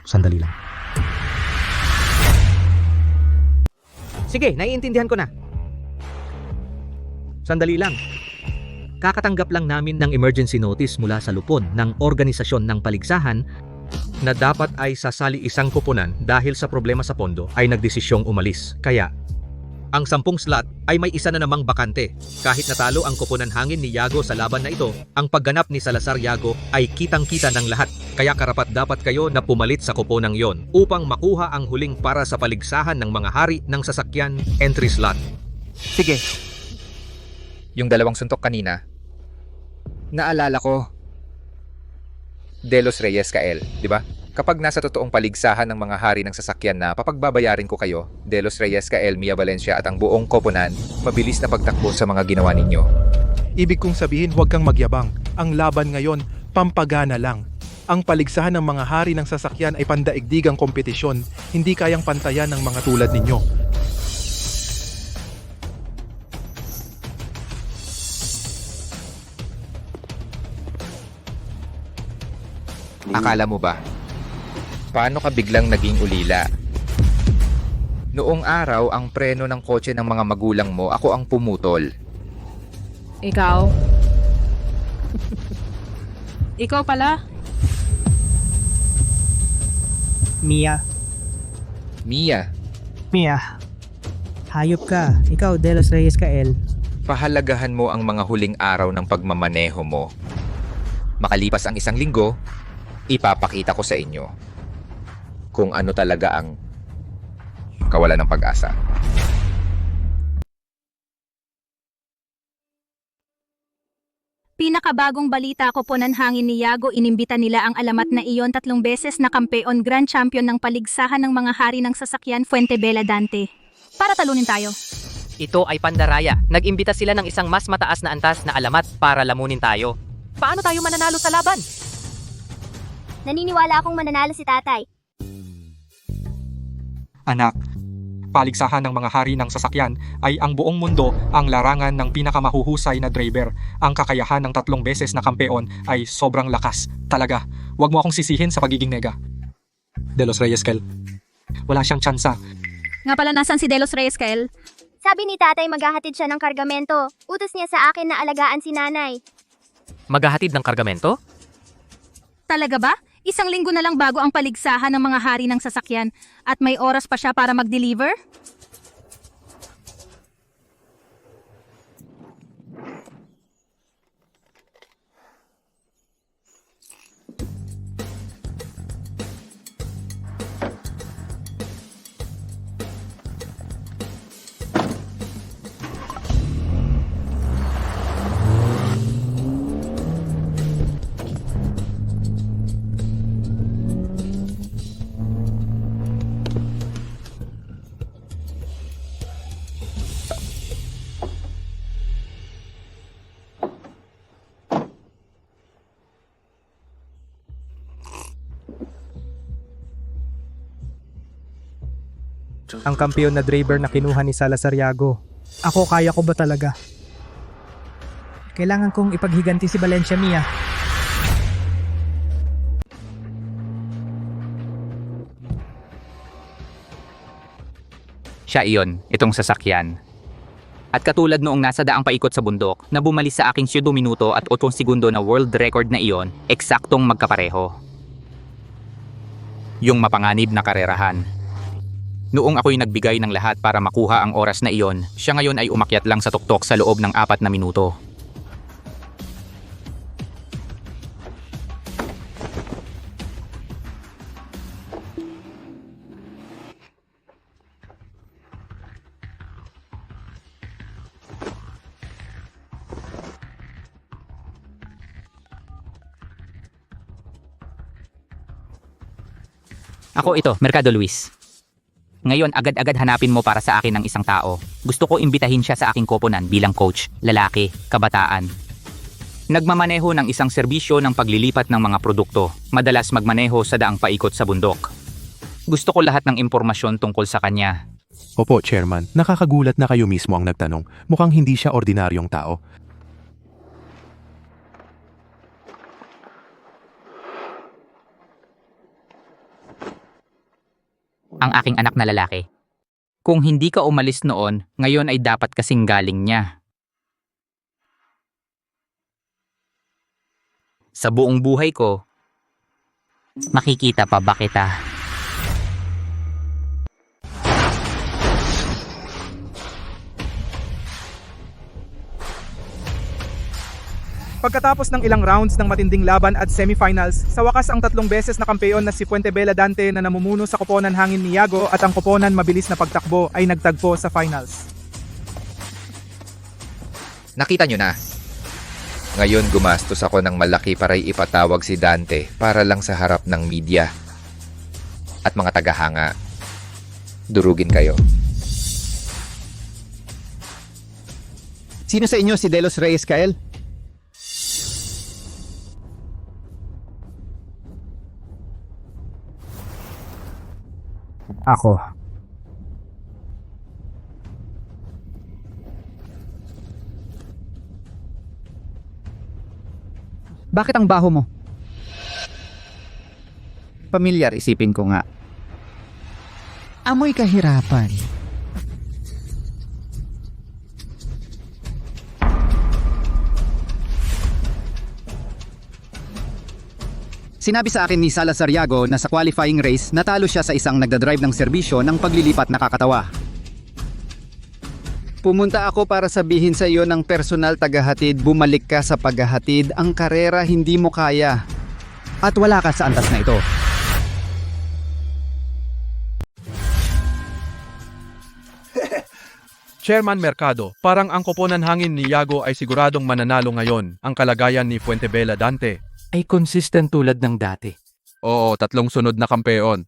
Speaker 13: Sandali lang. Sige, naiintindihan ko na. Sandali lang. Kakatanggap lang namin ng emergency notice mula sa lupon ng organisasyon ng paligsahan na dapat ay sasali isang koponan dahil sa problema sa pondo ay nagdesisyong umalis. Kaya, ang 10 slot ay may isa na namang bakante. Kahit natalo ang koponan hangin ni Yago sa laban na ito, ang pagganap ni Salazar Yago ay kitang-kita ng lahat. Kaya karapat dapat kayo na pumalit sa koponang yon upang makuha ang huling para sa paligsahan ng mga hari ng sasakyan entry slot.
Speaker 12: Sige. Yung dalawang suntok kanina, naalala ko. Delos Reyes Kael, di ba? Kapag nasa totoong paligsahan ng mga hari ng sasakyan na papagbabayarin ko kayo, Delos Reyes Kael, Mia Valencia at ang buong koponan, mabilis na pagtakbo sa mga ginawa ninyo.
Speaker 5: Ibig kong sabihin, huwag kang magyabang. Ang laban ngayon, pampagana lang. Ang paligsahan ng mga hari ng sasakyan ay pandaigdigang kompetisyon, hindi kayang pantayan ng mga tulad ninyo.
Speaker 12: Akala mo ba? Paano ka biglang naging ulila? Noong araw, ang preno ng kotse ng mga magulang mo, ako ang pumutol.
Speaker 9: Ikaw? Ikaw pala?
Speaker 3: Mia.
Speaker 12: Mia,
Speaker 3: Mia. Hayop ka. Ikaw, Delos Reyes Kael.
Speaker 12: pahalagahan mo ang mga huling araw ng pagmamaneho mo. Makalipas ang 1 linggo, ipapakita ko sa inyo kung ano talaga ang kawalan ng pag-asa.
Speaker 2: Pinakabagong balita ko po ng hangin ni Yago, inimbita nila ang alamat na iyon 3 beses na kampeon Grand Champion ng paligsahan ng mga hari ng sasakyan Fuente Bella Dante. Para talunin tayo.
Speaker 1: Ito ay pandaraya. Nag-imbita sila ng isang mas mataas na antas na alamat para lamunin tayo. Paano tayo mananalo sa laban?
Speaker 8: Naniniwala akong mananalo si tatay.
Speaker 11: Anak, paligsahan ng mga hari ng sasakyan ay ang buong mundo ang larangan ng pinakamahuhusay na driver. Ang kakayahan ng 3 beses na kampeon ay sobrang lakas. Talaga, huwag mo akong sisihin sa pagiging nega. De Los Reyes, Kel. Wala siyang tsansa.
Speaker 2: Nga pala, nasan si De Los Reyes, Kyle?
Speaker 8: Sabi ni tatay maghahatid siya ng kargamento. Utos niya sa akin na alagaan si nanay.
Speaker 1: Maghahatid ng kargamento?
Speaker 2: Talaga ba? Isang linggo na lang bago ang paligsahan ng mga hari ng sasakyan at may oras pa siya para mag-deliver?
Speaker 3: Ang kampeon na driver na kinuha ni Salazariago. Ako, kaya ko ba talaga? Kailangan kong ipaghiganti si Valencia Mia.
Speaker 1: Siya iyon, itong sasakyan. At katulad noong nasa daang paikot sa bundok na bumalis sa aking 7 minuto at 8 segundo na world record na iyon, eksaktong magkapareho. Yung mapanganib na karerahan. Noong ako'y nagbigay ng lahat para makuha ang oras na iyon, siya ngayon ay umakyat lang sa tuktok sa loob ng 4 na minuto. Ako ito, Mercado Luis. Ngayon, agad-agad hanapin mo para sa akin ng isang tao. Gusto ko imbitahin siya sa aking koponan bilang coach, lalaki, kabataan. Nagmamaneho ng isang serbisyo ng paglilipat ng mga produkto. Madalas magmaneho sa daang paikot sa bundok. Gusto ko lahat ng impormasyon tungkol sa kanya.
Speaker 5: Opo, Chairman. Nakakagulat na kayo mismo ang nagtanong. Mukhang hindi siya ordinaryong tao.
Speaker 1: Ang aking anak na lalaki. Kung hindi ka umalis noon, ngayon ay dapat kasing galing niya. Sa buong buhay ko, makikita pa ba kita?
Speaker 3: Pagkatapos ng ilang rounds ng matinding laban at semifinals, sa wakas ang 3 beses na kampeon na si Fuentebella Dante na namumuno sa koponan hangin ni Yago at ang koponan mabilis na pagtakbo ay nagtagpo sa finals.
Speaker 12: Nakita nyo na. Ngayon gumastos ako ng malaki para ipatawag si Dante para lang sa harap ng media. At mga tagahanga, durugin kayo.
Speaker 14: Sino sa inyo si De Los Reyes, Kyle?
Speaker 3: Ako.
Speaker 14: Bakit ang baho mo? Pamilyar, isipin ko nga. Amoy kahirapan. Sinabi sa akin ni Salazariago na sa qualifying race, natalo siya sa isang nagdadrive ng serbisyo ng paglilipat na kakatawa. Pumunta ako para sabihin sa iyo ng personal tagahatid, bumalik ka sa paghahatid, ang karera hindi mo kaya. At wala ka sa antas na ito.
Speaker 5: Chairman Mercado, parang ang koponan hangin ni Yago ay siguradong mananalo ngayon. Ang kalagayan ni Fuentebella Dante
Speaker 7: Ay consistent tulad ng dati.
Speaker 5: Oo, 3 sunod na kampeon.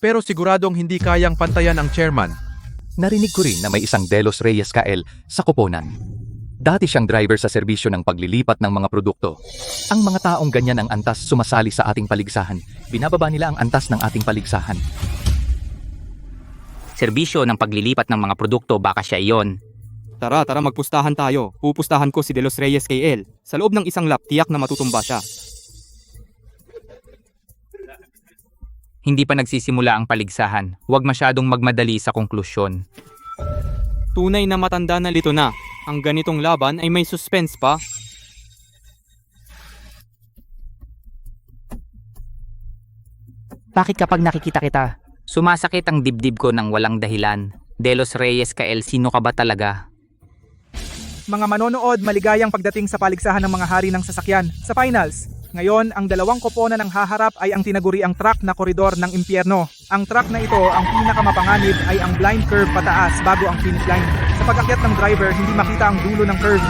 Speaker 5: Pero siguradong hindi kayang pantayan ang chairman.
Speaker 15: Narinig ko rin na may isang Delos Reyes KL sa koponan. Dati siyang driver sa serbisyo ng paglilipat ng mga produkto. Ang mga taong ganyan ang antas sumasali sa ating paligsahan. Binababa nila ang antas ng ating paligsahan.
Speaker 1: Serbisyo ng paglilipat ng mga produkto, baka siya iyon.
Speaker 16: Tara, magpustahan tayo. Pupustahan ko si Delos Reyes KL. Sa loob ng isang lap, tiyak na matutumba siya.
Speaker 1: Hindi pa nagsisimula ang paligsahan. Huwag masyadong magmadali sa konklusyon.
Speaker 16: Tunay na matanda na lito na. Ang ganitong laban ay may suspense pa.
Speaker 1: Bakit kapag nakikita kita? Sumasakit ang dibdib ko ng walang dahilan. Delos Reyes KL, sino ka ba talaga?
Speaker 3: Mga manonood, maligayang pagdating sa paligsahan ng mga hari ng sasakyan sa finals. Ngayon, ang dalawang koponan ng haharap ay ang tinaguriang track na koridor ng impyerno. Ang track na ito, ang pinakamapanganib ay ang blind curve pataas bago ang finish line. Sa pag-akyat ng driver, hindi makita ang dulo ng curve.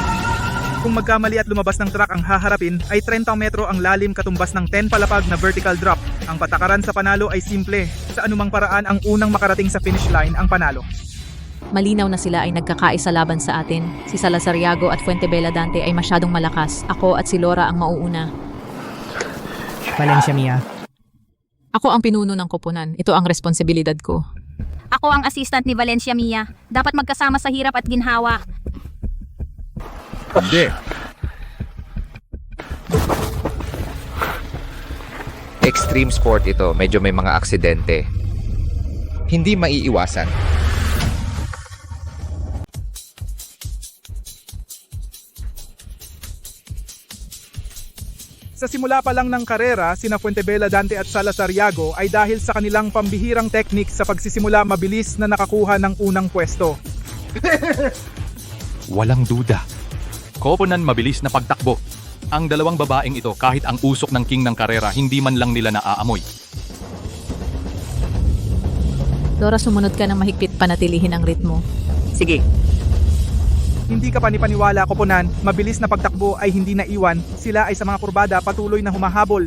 Speaker 3: Kung magkamali at lumabas ng track ang haharapin, ay 30 metro ang lalim katumbas ng 10 palapag na vertical drop. Ang patakaran sa panalo ay simple. Sa anumang paraan, ang unang makarating sa finish line ang panalo.
Speaker 9: Malinaw na sila ay nagkakaisa laban sa atin. Si Salazariago at Fuentebella Dante ay masyadong malakas. Ako at si Laura ang mauuna.
Speaker 3: Valencia Mia.
Speaker 9: Ako ang pinuno ng koponan. Ito ang responsibilidad ko.
Speaker 2: Ako ang assistant ni Valencia Mia. Dapat magkasama sa hirap at ginhawa.
Speaker 5: Hindi.
Speaker 12: Extreme sport ito, medyo may mga aksidente. Hindi maiiwasan.
Speaker 3: Sa simula pa lang ng karera, sina Fuentebella Dante at Salazariago ay dahil sa kanilang pambihirang technique sa pagsisimula mabilis na nakakuha ng unang pwesto.
Speaker 15: Walang duda. Koponan mabilis na pagtakbo. Ang dalawang babaeng ito, kahit ang usok ng king ng karera, hindi man lang nila naaamoy.
Speaker 9: Laura, sumunod ka ng mahigpit, panatilihin ang ritmo.
Speaker 1: Sige.
Speaker 3: Hindi ka panipaniwala, koponan, mabilis na pagtakbo ay hindi naiwan. Sila ay sa mga kurbada patuloy na humahabol.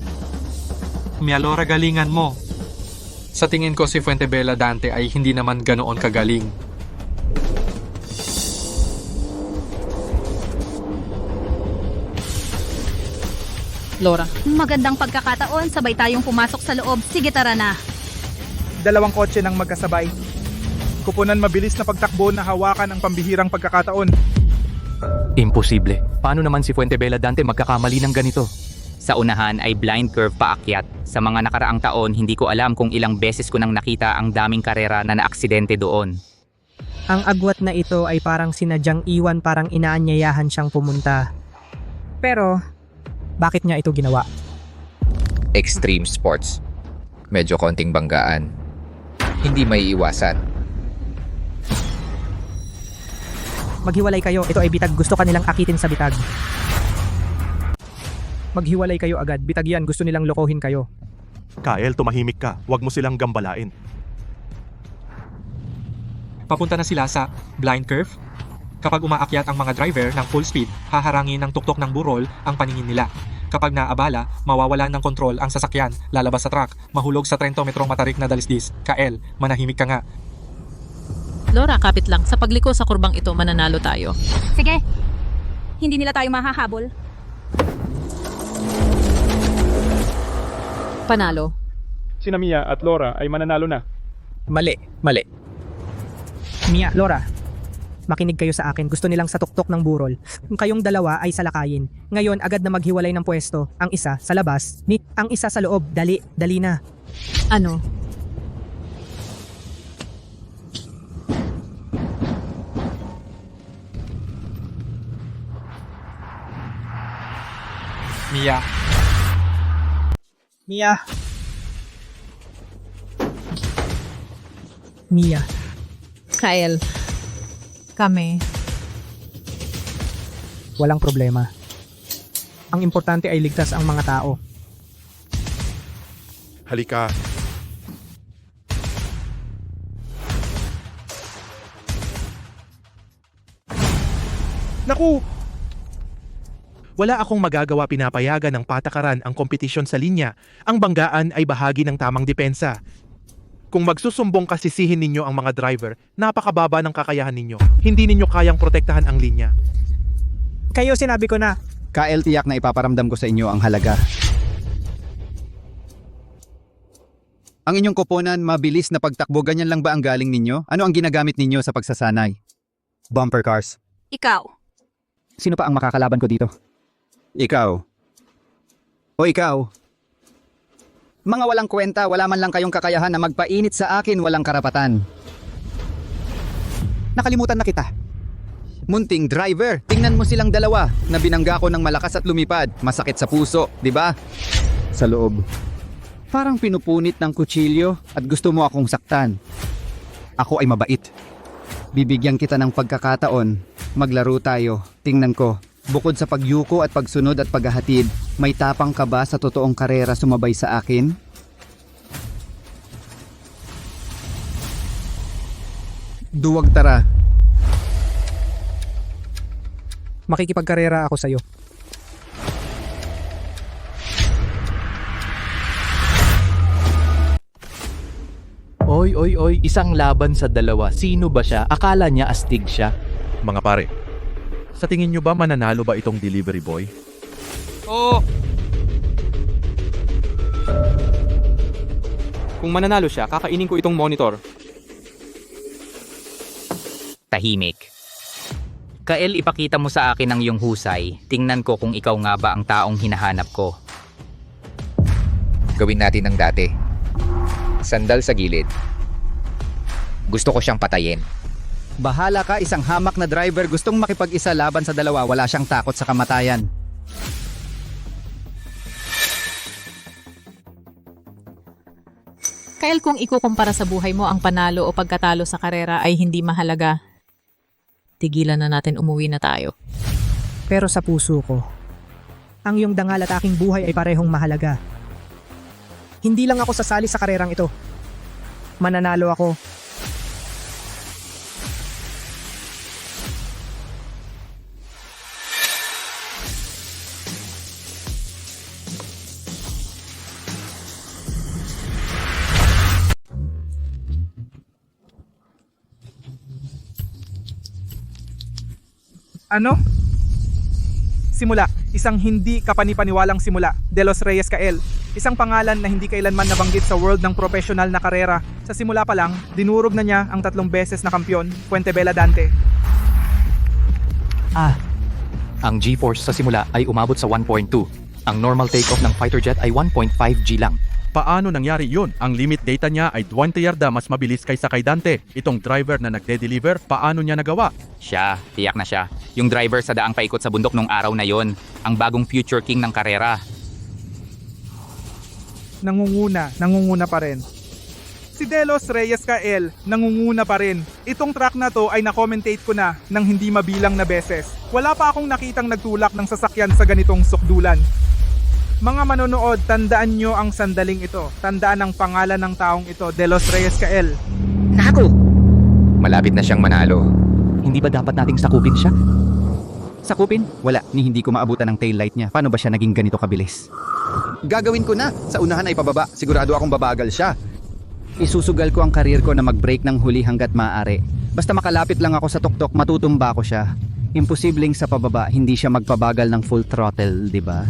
Speaker 11: Laura, galingan mo. Sa tingin ko si Fuentebella Dante ay hindi naman ganoon kagaling.
Speaker 9: Laura.
Speaker 2: Magandang pagkakataon, sabay tayong pumasok sa loob. Sige, tara na.
Speaker 3: Dalawang kotse nang magkasabay. Koponan mabilis na pagtakbo na hawakan ang pambihirang pagkakataon.
Speaker 15: Imposible. Paano naman si Fuentebella Dante magkakamali ng ganito?
Speaker 1: Sa unahan ay blind curve paakyat. Sa mga nakaraang taon, hindi ko alam kung ilang beses ko nang nakita ang daming karera na naaksidente doon.
Speaker 3: Ang agwat na ito ay parang sinadyang iwan, parang inaanyayahan siyang pumunta. Pero, bakit niya ito ginawa?
Speaker 12: Extreme sports. Medyo konting banggaan. Hindi maiiwasan.
Speaker 3: Maghiwalay kayo, ito ay bitag, gusto kanilang akitin sa bitag. Maghiwalay kayo agad, bitag yan, gusto nilang lokohin kayo.
Speaker 5: Kael, tumahimik ka. Huwag mo silang gambalain.
Speaker 11: Papunta na sila sa blind curve. Kapag umaakyat ang mga driver ng full speed, haharangin ng tuktok ng burol ang paningin nila. Kapag naabala, mawawalan ng kontrol ang sasakyan, lalabas sa track, mahulog sa 30 metrong matarik na dalisdis. Kael, manahimik ka nga.
Speaker 9: Laura, kapit lang. Sa pagliko sa kurbang ito, mananalo tayo.
Speaker 2: Sige. Hindi nila tayo mahahabol.
Speaker 9: Panalo.
Speaker 4: Sina Mia at Laura ay mananalo na.
Speaker 3: Mali. Mia, Laura, makinig kayo sa akin. Gusto nilang sa tuktok ng burol. Kung kayong dalawa ay salakayin. Ngayon, agad na maghiwalay ng pwesto. Ang isa sa labas, ang isa sa loob. Dali na.
Speaker 9: Ano?
Speaker 3: Mia.
Speaker 9: Kyle. Kami.
Speaker 3: Walang problema. Ang importante ay ligtas ang mga tao.
Speaker 5: Halika. Naku! Wala akong magagawa, pinapayagan ng patakaran ang kompetisyon sa linya. Ang banggaan ay bahagi ng tamang depensa.
Speaker 6: Kung magsusumbong kasisihin ninyo ang mga driver, napakababa ng kakayahan ninyo. Hindi ninyo kayang protektahan ang linya.
Speaker 3: Kayo sinabi ko na.
Speaker 14: Kael, tiyak na ipaparamdam ko sa inyo ang halaga. Ang inyong koponan, mabilis na pagtakbo, ganyan lang ba ang galing ninyo? Ano ang ginagamit ninyo sa pagsasanay? Bumper cars.
Speaker 2: Ikaw.
Speaker 14: Sino pa ang makakalaban ko dito? Ikaw. O ikaw. Mga walang kwenta, wala man lang kayong kakayahan na magpainit sa akin, walang karapatan. Nakalimutan na kita. Munting driver, tingnan mo silang dalawa na binangga ko ng malakas at lumipad. Masakit sa puso, di ba? Sa loob. Parang pinupunit ng kutsilyo at gusto mo akong saktan. Ako ay mabait. Bibigyan kita ng pagkakataon. Maglaro tayo. Tingnan ko. Bukod sa pagyuko at pagsunod at paghahatid, may tapang ka ba sa totoong karera sumabay sa akin? Duwag tara.
Speaker 3: Makikipagkarera ako sa'yo.
Speaker 15: Oy, isang laban sa dalawa. Sino ba siya? Akala niya astig siya.
Speaker 5: Mga pare, sa tingin nyo ba mananalo ba itong delivery boy?
Speaker 16: Oo. Kung mananalo siya, kakainin ko itong monitor.
Speaker 1: Tahimik. Kael, ipakita mo sa akin ang iyong husay. Tingnan ko kung ikaw nga ba ang taong hinahanap ko.
Speaker 12: Gawin natin ng dati. Sandal sa gilid. Gusto ko siyang patayin.
Speaker 14: Bahala ka, isang hamak na driver gustong makipag-isa laban sa dalawa, wala siyang takot sa kamatayan.
Speaker 9: Kyle, kung ikukumpara sa buhay mo ang panalo o pagkatalo sa karera ay hindi mahalaga, tigilan na natin, umuwi na tayo.
Speaker 3: Pero sa puso ko, ang iyong dangal at aking buhay ay parehong mahalaga. Hindi lang ako sasali sa karerang ito. Mananalo ako.
Speaker 6: Ano? Simula. Isang hindi kapanipaniwalang simula. De Los Reyes Kael. Isang pangalan na hindi kailanman nabanggit sa world ng professional na karera. Sa simula pa lang, dinurog na niya ang 3 beses na kampiyon, Puente Bella Dante.
Speaker 15: Ang G-force sa simula ay umabot sa 1.2. Ang normal takeoff ng fighter jet ay 1.5 G lang.
Speaker 5: Paano nangyari yun? Ang limit data niya ay 20 yarda mas mabilis kaysa kay Dante. Itong driver na nagde-deliver, paano niya nagawa?
Speaker 1: Siya, tiyak na siya. Yung driver sa daang paikot sa bundok nung araw na yon. Ang bagong future king ng karera.
Speaker 6: Nangunguna pa rin. Si De Los Reyes Kael, nangunguna pa rin. Itong track na to ay na-commentate ko na ng hindi mabilang na beses. Wala pa akong nakitang nagtulak ng sasakyan sa ganitong sukdulan. Mga manonood, tandaan nyo ang sandaling ito. Tandaan ang pangalan ng taong ito, De Los Reyes Kael.
Speaker 12: Naku! Malapit na siyang manalo.
Speaker 15: Hindi ba dapat nating sakupin siya?
Speaker 14: Sakupin? Wala, ni hindi ko maabutan ng taillight niya. Paano ba siya naging ganito kabilis? Gagawin ko na. Sa unahan ay pababa. Sigurado akong babagal siya. Isusugal ko ang karir ko na mag-break ng huli hanggat maaari. Basta makalapit lang ako sa tuktok, matutumba ko siya. Imposibleng sa pababa, hindi siya magpabagal ng full throttle, di ba?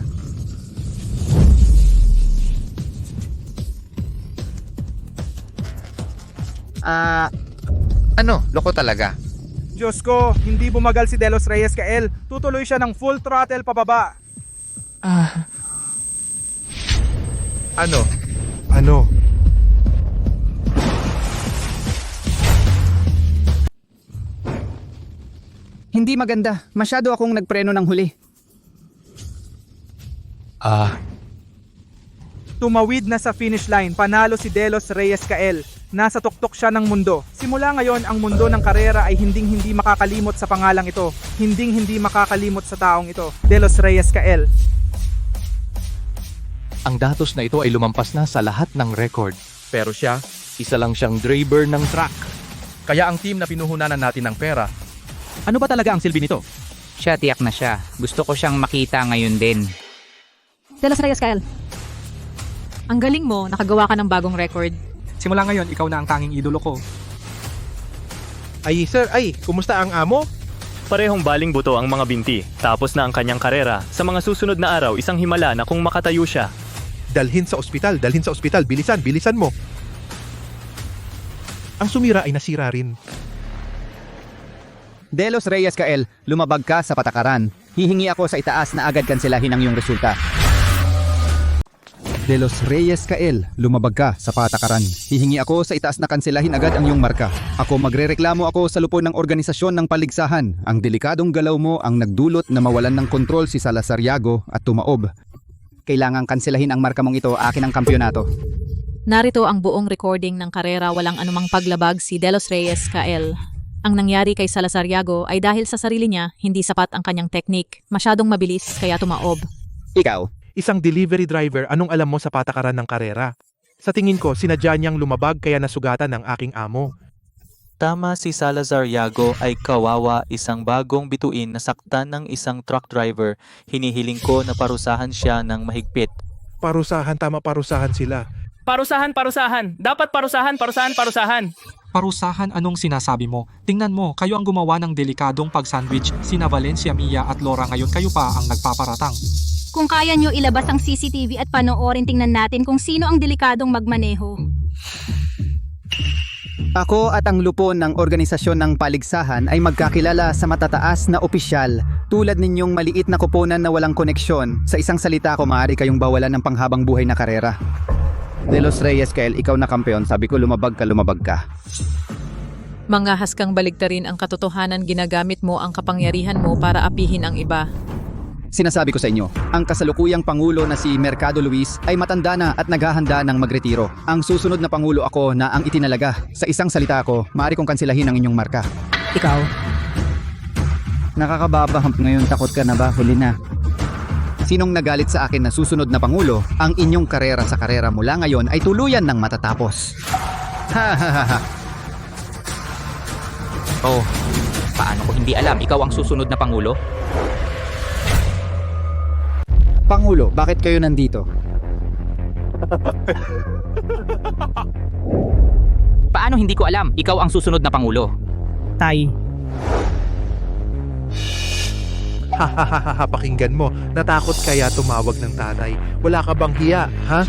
Speaker 12: Ano? Loko talaga.
Speaker 6: Diyos ko, hindi bumagal si De Los Reyes Kael. Tutuloy siya ng full throttle pababa.
Speaker 5: Ano?
Speaker 14: Hindi maganda. Masyado akong nagpreno ng huli.
Speaker 6: Tumawid na sa finish line, panalo si De Los Reyes Kael. Nasa tuktok siya ng mundo. Simula ngayon, ang mundo ng karera ay hinding-hindi makakalimot sa pangalang ito. Hinding-hindi makakalimot sa taong ito. De Los Reyes Kael.
Speaker 15: Ang datos na ito ay lumampas na sa lahat ng record.
Speaker 5: Pero siya,
Speaker 15: Isa lang siyang driver ng truck.
Speaker 5: kaya ang team na pinuhunanan natin ng pera,
Speaker 16: Ano ba talaga ang silbi nito?
Speaker 1: Siya, tiyak na siya. Gusto ko siyang makita ngayon din.
Speaker 9: De Los Reyes, Kyle. Ang galing mo, nakagawa ka ng bagong record.
Speaker 11: Simula ngayon, ikaw na ang tanging idolo ko.
Speaker 5: Ay, sir, kumusta ang amo?
Speaker 17: Parehong baling buto ang mga binti. Tapos na ang kanyang karera. Sa mga susunod na araw, isang himala na kung makatayo siya.
Speaker 5: Dalhin sa ospital, bilisan mo. Ang sumira ay nasira rin.
Speaker 14: Delos Reyes Kael, lumabag ka sa patakaran. Hihingi ako sa itaas na agad kanselahin ang iyong resulta. Delos Reyes Kael, lumabag ka sa patakaran. Hihingi ako sa itaas na kanselahin agad ang iyong marka. Ako magrereklamo ako sa lupon ng organisasyon ng paligsahan. Ang delikadong galaw mo ang nagdulot na mawalan ng kontrol si Salazar Yago at tumaob. Kailangang kanselahin ang marka mong ito, akin ang kampyonato.
Speaker 9: Narito ang buong recording ng karera, walang anumang paglabag si Delos Reyes Kael. Ang nangyari kay Salazar Yago ay dahil sa sarili niya, hindi sapat ang kanyang teknik. Masyadong mabilis kaya tumaob.
Speaker 14: Ikaw?
Speaker 5: Isang delivery driver, anong alam mo sa patakaran ng karera? Sa tingin ko, sinadya niyang lumabag kaya nasugatan ng aking amo.
Speaker 10: Tama si Salazar Yago ay kawawa, isang bagong bituin na saktan ng isang truck driver. Hinihiling ko na parusahan siya ng mahigpit.
Speaker 5: Parusahan sila.
Speaker 16: Parusahan. Dapat parusahan.
Speaker 11: Parusahan, anong sinasabi mo? Tingnan mo, kayo ang gumawa ng delikadong pag-sandwich. Sina Valencia, Mia at Laura, ngayon kayo pa ang nagpaparatang.
Speaker 2: Kung kaya nyo ilabas ang CCTV at panoorin, tingnan natin kung sino ang delikadong magmaneho.
Speaker 14: Ako at ang lupon ng organisasyon ng paligsahan ay magkakilala sa matataas na opisyal. Tulad ninyong maliit na koponan na walang koneksyon. Sa isang salita ko, maaari kayong bawalan ng panghabang buhay na karera. Delos Reyes Kael, ikaw na kampeon. Sabi ko lumabag ka.
Speaker 9: Mangahas kang baligtarin ang katotohanan, ginagamit mo ang kapangyarihan mo para apihin ang iba.
Speaker 14: Sinasabi ko sa inyo, ang kasalukuyang Pangulo na si Mercado Luis ay matanda na at naghahanda ng magretiro. Ang susunod na Pangulo ako na ang itinalaga. Sa isang salita ko, maaari kong kansilahin ang inyong marka.
Speaker 3: Ikaw?
Speaker 14: Nakakababaham ngayon, takot ka na ba? Huli na. Sinong nagalit sa akin na susunod na Pangulo, ang inyong karera sa karera mula ngayon ay tuluyan ng matatapos.
Speaker 1: Oh, paano ko hindi alam? Ikaw ang susunod na Pangulo?
Speaker 14: Pangulo, bakit kayo nandito?
Speaker 1: Paano hindi ko alam? Ikaw ang susunod na Pangulo.
Speaker 3: Tay.
Speaker 5: Pakinggan mo. Natakot kaya tumawag ng tatay. Wala ka bang hiya, ha?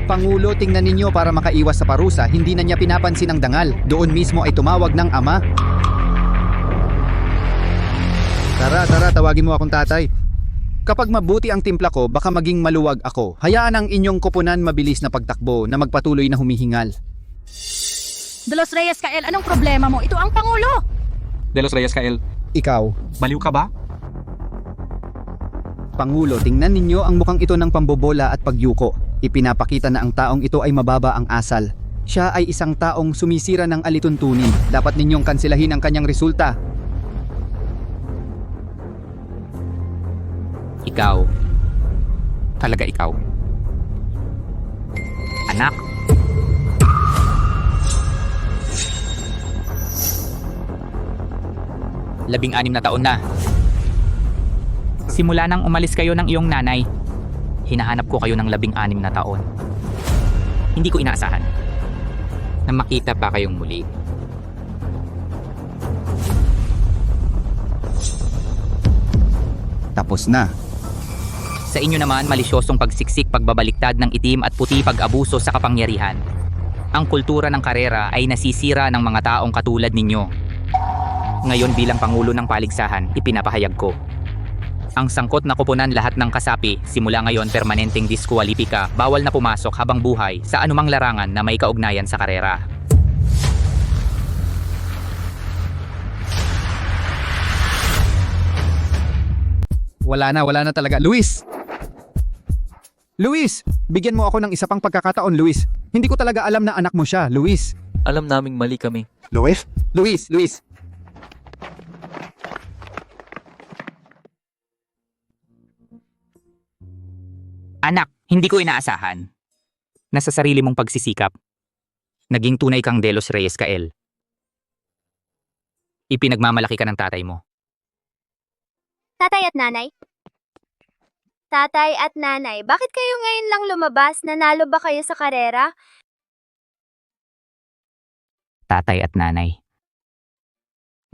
Speaker 14: Pangulo, tingnan ninyo para makaiwas sa parusa, hindi na niya pinapansin ang dangal. Doon mismo ay tumawag ng ama. Tara, tawagin mo akong tatay. Kapag mabuti ang timpla ko, baka maging maluwag ako. Hayaan ang inyong koponan mabilis na pagtakbo na magpatuloy na humihingal.
Speaker 2: Delos Reyes Kael, anong problema mo? Ito ang Pangulo!
Speaker 11: Delos Reyes Kael,
Speaker 14: Ikaw?
Speaker 11: baliw ka ba?
Speaker 14: Pangulo, tingnan ninyo ang mukhang ito ng pambobola at pagyuko. Ipinapakita na ang taong ito ay mababa ang asal. Siya ay isang taong sumisira ng alituntunin. Dapat ninyong kansilahin ang kanyang resulta.
Speaker 1: Ikaw. Talaga ikaw. Anak. Labing-anim na taon na. Simula nang umalis kayo ng iyong nanay, hinahanap ko kayo ng 16 na taon. Hindi ko inaasahan na makita pa kayong muli.
Speaker 14: Tapos na.
Speaker 1: Sa inyo naman, malisyosong pagsiksik, pagbabaliktad ng itim at puti, pag-abuso sa kapangyarihan. Ang kultura ng karera ay nasisira ng mga taong katulad ninyo. Ngayon bilang Pangulo ng Paligsahan, ipinapahayag ko. Ang sangkot na koponan lahat ng kasapi, simula ngayon permanenteng diskwalipika, bawal na pumasok habang buhay sa anumang larangan na may kaugnayan sa karera.
Speaker 14: Wala na talaga. Luis! Luis! Bigyan mo ako ng isa pang pagkakataon, Luis. Hindi ko talaga alam na anak mo siya, Luis.
Speaker 10: Alam naming mali kami.
Speaker 5: Luis?
Speaker 14: Luis!
Speaker 1: Anak, hindi ko inaasahan na sa sarili mong pagsisikap, naging tunay kang Delos Reyes Kael. Ipinagmamalaki ka ng tatay mo.
Speaker 8: Tatay at nanay, Tatay at nanay, bakit kayo ngayon lang lumabas? Nanalo ba kayo sa karera?
Speaker 1: Tatay at nanay.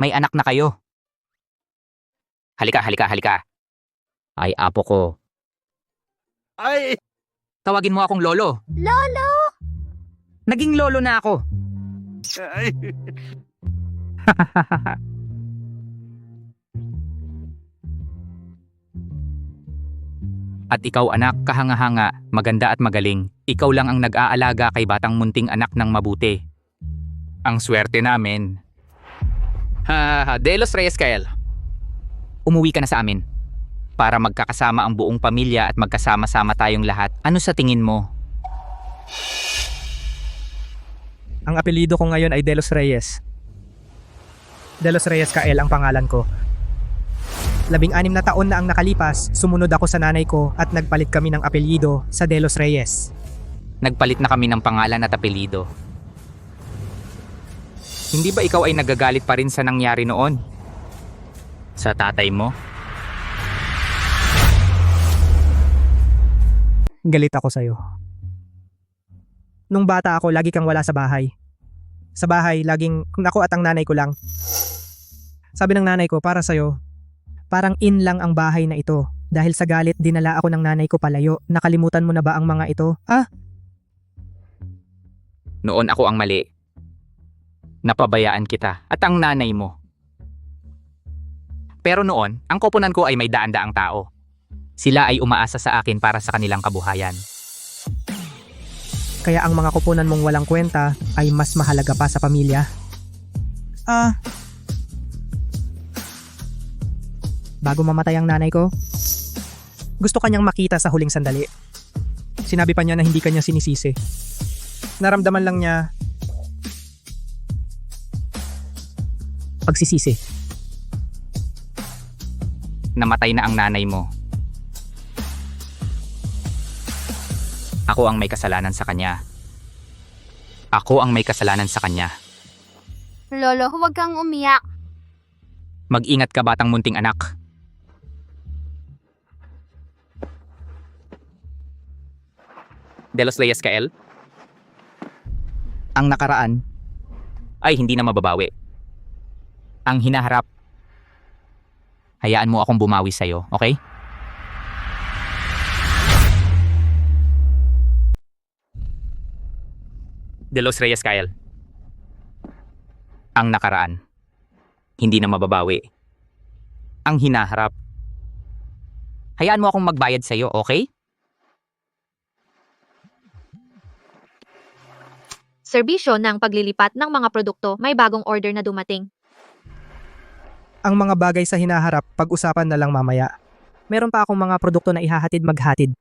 Speaker 1: May anak na kayo. Halika, halika, halika. Ay, apo ko.
Speaker 4: Ay!
Speaker 1: Tawagin mo akong lolo.
Speaker 8: Lolo!
Speaker 1: Naging lolo na ako.
Speaker 4: Ay!
Speaker 1: At ikaw anak, kahanga-hanga, maganda at magaling. Ikaw lang ang nag-aalaga kay batang munting anak ng mabuti. Ang swerte namin. Delos Reyes Kael. Umuwi ka na sa amin. Para magkakasama ang buong pamilya at magkasama-sama tayong lahat. Ano sa tingin mo?
Speaker 3: Ang apelyido ko ngayon ay Delos Reyes. Delos Reyes Kael ang pangalan ko. 16 na taon na ang nakalipas, sumunod ako sa nanay ko at nagpalit kami ng apelyido sa Delos Reyes.
Speaker 1: Nagpalit na kami ng pangalan at apelyido. Hindi ba ikaw ay nagagalit pa rin sa nangyari noon? Sa tatay mo?
Speaker 3: Galit ako sa'yo. Nung bata ako, lagi kang wala sa bahay. Sa bahay, laging ako at ang nanay ko lang. Sabi ng nanay ko, para sa'yo, parang in lang ang bahay na ito. Dahil sa galit, dinala ako ng nanay ko palayo. Nakalimutan mo na ba ang mga ito?
Speaker 1: Noon ako ang mali. Napabayaan kita at ang nanay mo. Pero noon, ang koponan ko ay may daan-daang tao. Sila ay umaasa sa akin para sa kanilang kabuhayan.
Speaker 3: Kaya ang mga koponan mong walang kwenta ay mas mahalaga pa sa pamilya. Bago mamatay ang nanay ko, gusto kanyang makita sa huling sandali. Sinabi pa niya na hindi kanya sinisisi. Naramdaman lang niya pagsisisi.
Speaker 1: Namatay na ang nanay mo. Ako ang may kasalanan sa kanya. Ako ang may kasalanan sa kanya.
Speaker 8: Lolo, huwag kang umiyak.
Speaker 1: Mag-ingat ka batang munting anak. Delos Reyes Kael? Ang nakaraan ay hindi na mababawi. Ang hinaharap, hayaan mo akong bumawi sa'yo, okay? Delos Reyes Kael. Ang nakaraan, hindi na mababawi. Ang hinaharap, hayaan mo akong magbayad sa'yo, okay?
Speaker 9: Serbisyo ng paglilipat ng mga produkto, may bagong order na dumating.
Speaker 3: Ang mga bagay sa hinaharap, pag-usapan na lang mamaya. Meron pa akong mga produkto na ihahatid maghatid.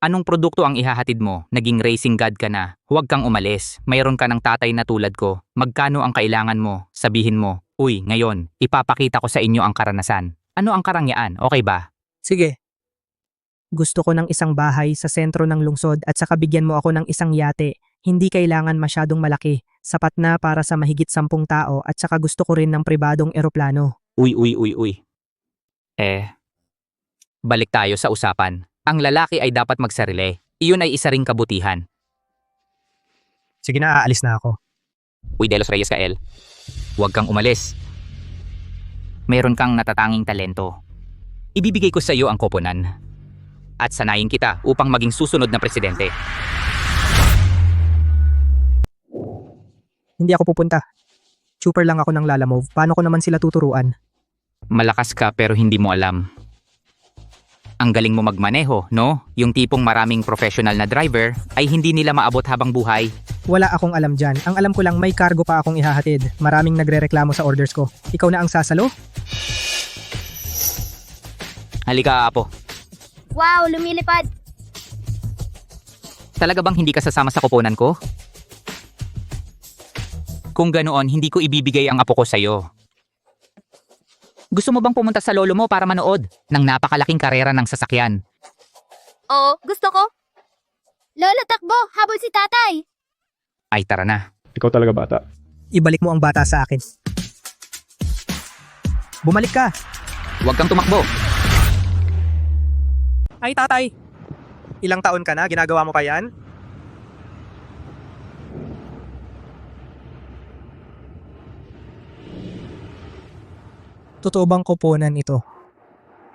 Speaker 1: Anong produkto ang ihahatid mo? Naging racing god ka na. Huwag kang umalis. Mayroon ka ng tatay na tulad ko. Magkano ang kailangan mo? Sabihin mo, uy, ngayon, ipapakita ko sa inyo ang karanasan. Ano ang karangyaan? Okay ba?
Speaker 3: Sige. Gusto ko ng isang bahay sa sentro ng lungsod at saka bigyan mo ako ng isang yate. Hindi kailangan masyadong malaki. Sapat na para sa mahigit 10 tao at saka gusto ko rin ng pribadong eroplano.
Speaker 1: Uy. Balik tayo sa usapan. Ang lalaki ay dapat magsarili. Iyon ay isa ring kabutihan.
Speaker 3: Sige na, aalis na ako.
Speaker 1: Uy, Delos Reyes Kael. Huwag kang umalis. Meron kang natatanging talento. Ibibigay ko sa iyo ang koponan. At sanayin kita upang maging susunod na presidente.
Speaker 3: Hindi ako pupunta. Super lang ako ng lalamove. Paano ko naman sila tuturuan?
Speaker 1: Malakas ka pero hindi mo alam. Ang galing mo magmaneho, no? Yung tipong maraming professional na driver ay hindi nila maabot habang buhay.
Speaker 3: Wala akong alam dyan. Ang alam ko lang may cargo pa akong ihahatid. Maraming nagrereklamo sa orders ko. Ikaw na ang sasalo?
Speaker 1: Halika, Apo.
Speaker 8: Wow, lumilipad.
Speaker 1: Talaga bang hindi ka sasama sa koponan ko? Kung ganoon, hindi ko ibibigay ang apo ko sa'yo. Gusto mo bang pumunta sa lolo mo para manood ng napakalaking karera ng sasakyan?
Speaker 8: Oo, gusto ko. Lolo, takbo! Habol si tatay!
Speaker 1: Ay, tara na.
Speaker 4: Ikaw talaga bata.
Speaker 3: Ibalik mo ang bata sa akin. Bumalik ka!
Speaker 1: Huwag kang tumakbo.
Speaker 3: Ay tatay, ilang taon ka na? Ginagawa mo pa yan? Totoo bang koponan ito?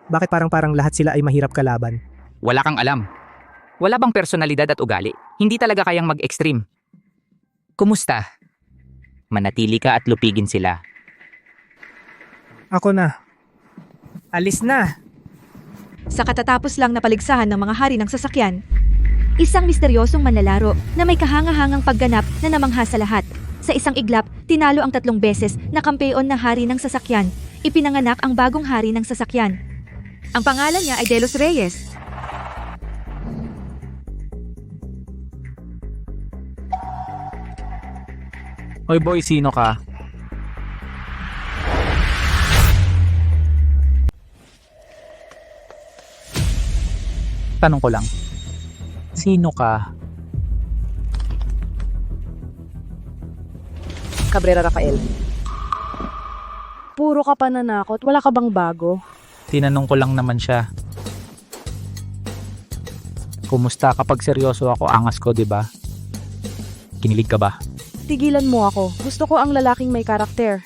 Speaker 3: Bakit parang lahat sila ay mahirap kalaban?
Speaker 1: Wala kang alam. Wala bang personalidad at ugali? Hindi talaga kayang mag-extreme. Kumusta? Manatili ka at lupigin sila.
Speaker 3: Ako na. Alis na.
Speaker 18: Sa katatapos lang na paligsahan ng mga hari ng sasakyan, isang misteryosong manlalaro na may kahangahangang pagganap na namangha sa lahat. Sa isang iglap, tinalo ang 3 beses na kampeon na hari ng sasakyan. Ipinanganak ang bagong hari ng sasakyan. Ang pangalan niya ay Delos Reyes.
Speaker 10: Hoy boy, sino ka?
Speaker 1: Tanong ko lang. Sino ka?
Speaker 19: Cabrera Rafael. Puro ka pananakot, wala ka bang bago?
Speaker 10: Tinanong ko lang naman siya. Kumusta kapag seryoso ako, angas ko, 'di ba? Kinilig ka ba?
Speaker 19: Tigilan mo ako. Gusto ko ang lalaking may karakter.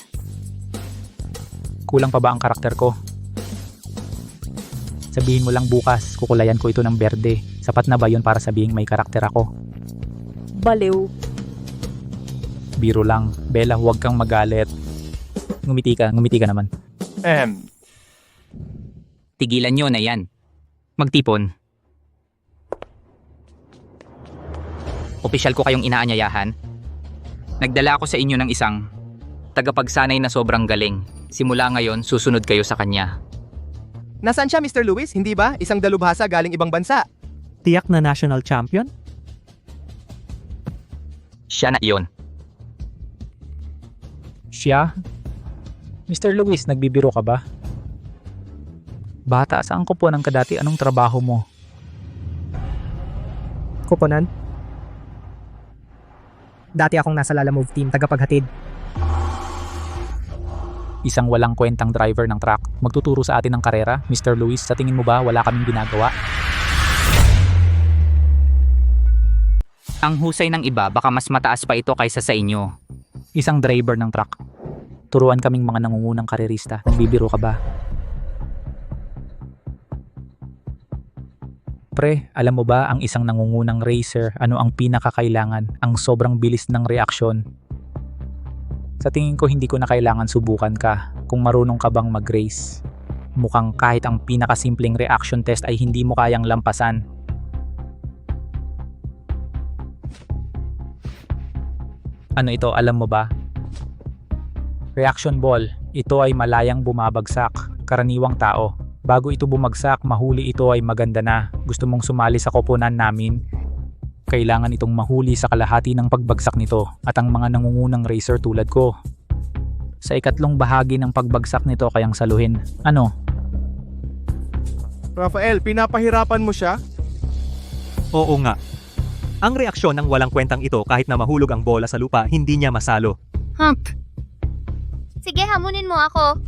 Speaker 10: Kulang pa ba ang karakter ko? Sabihin mo lang bukas, kukulayan ko ito ng berde. Sapat na ba yun para sabihin may karakter ako?
Speaker 19: Baliw.
Speaker 10: Biro lang. Bella, huwag kang magalit. Ngumiti ka naman.
Speaker 1: Tigilan nyo na yan. Magtipon. Opisyal ko kayong inaanyayahan. Nagdala ako sa inyo ng isang tagapagsanay na sobrang galing. Simula ngayon, susunod kayo sa kanya.
Speaker 20: Nasaan siya, Mr. Lewis? Hindi ba? Isang dalubhasa galing ibang bansa.
Speaker 3: Tiyak na national champion?
Speaker 1: Siya na iyon.
Speaker 10: Siya? Mr. Lewis, nagbibiro ka ba? Bata, saan ko po ng kadati? Anong trabaho mo?
Speaker 3: Koponan? Dati akong nasa Lalamove team, tagapaghatid.
Speaker 10: Isang walang kwentang driver ng truck. Magtuturo sa atin ng karera. Mr. Lewis, sa tingin mo ba wala kaming ginagawa?
Speaker 1: Ang husay ng iba, baka mas mataas pa ito kaysa sa inyo.
Speaker 10: Isang driver ng truck. Turuan kaming mga nangungunang karerista. Nagbibiro ka ba? Pre, alam mo ba ang isang nangungunang racer, ano ang pinakakailangan? Ang sobrang bilis ng reaksyon. Sa tingin ko hindi ko na kailangan subukan ka kung marunong ka bang mag-race. Mukhang kahit ang pinakasimpleng reaction test ay hindi mo kayang lampasan. Ano ito, alam mo ba? Reaction ball, ito ay malayang bumabagsak, karaniwang tao. Bago ito bumagsak, mahuli ito ay maganda na. Gusto mong sumali sa koponan namin? Kailangan itong mahuli sa kalahati ng pagbagsak nito at ang mga nangungunang racer tulad ko. Sa ikatlong bahagi ng pagbagsak nito kayang saluhin. Ano?
Speaker 20: Rafael, pinapahirapan mo siya?
Speaker 13: Oo nga. Ang reaksyon ng walang kwentang ito kahit na mahulog ang bola sa lupa, hindi niya masalo.
Speaker 8: Sige, hamunin mo ako.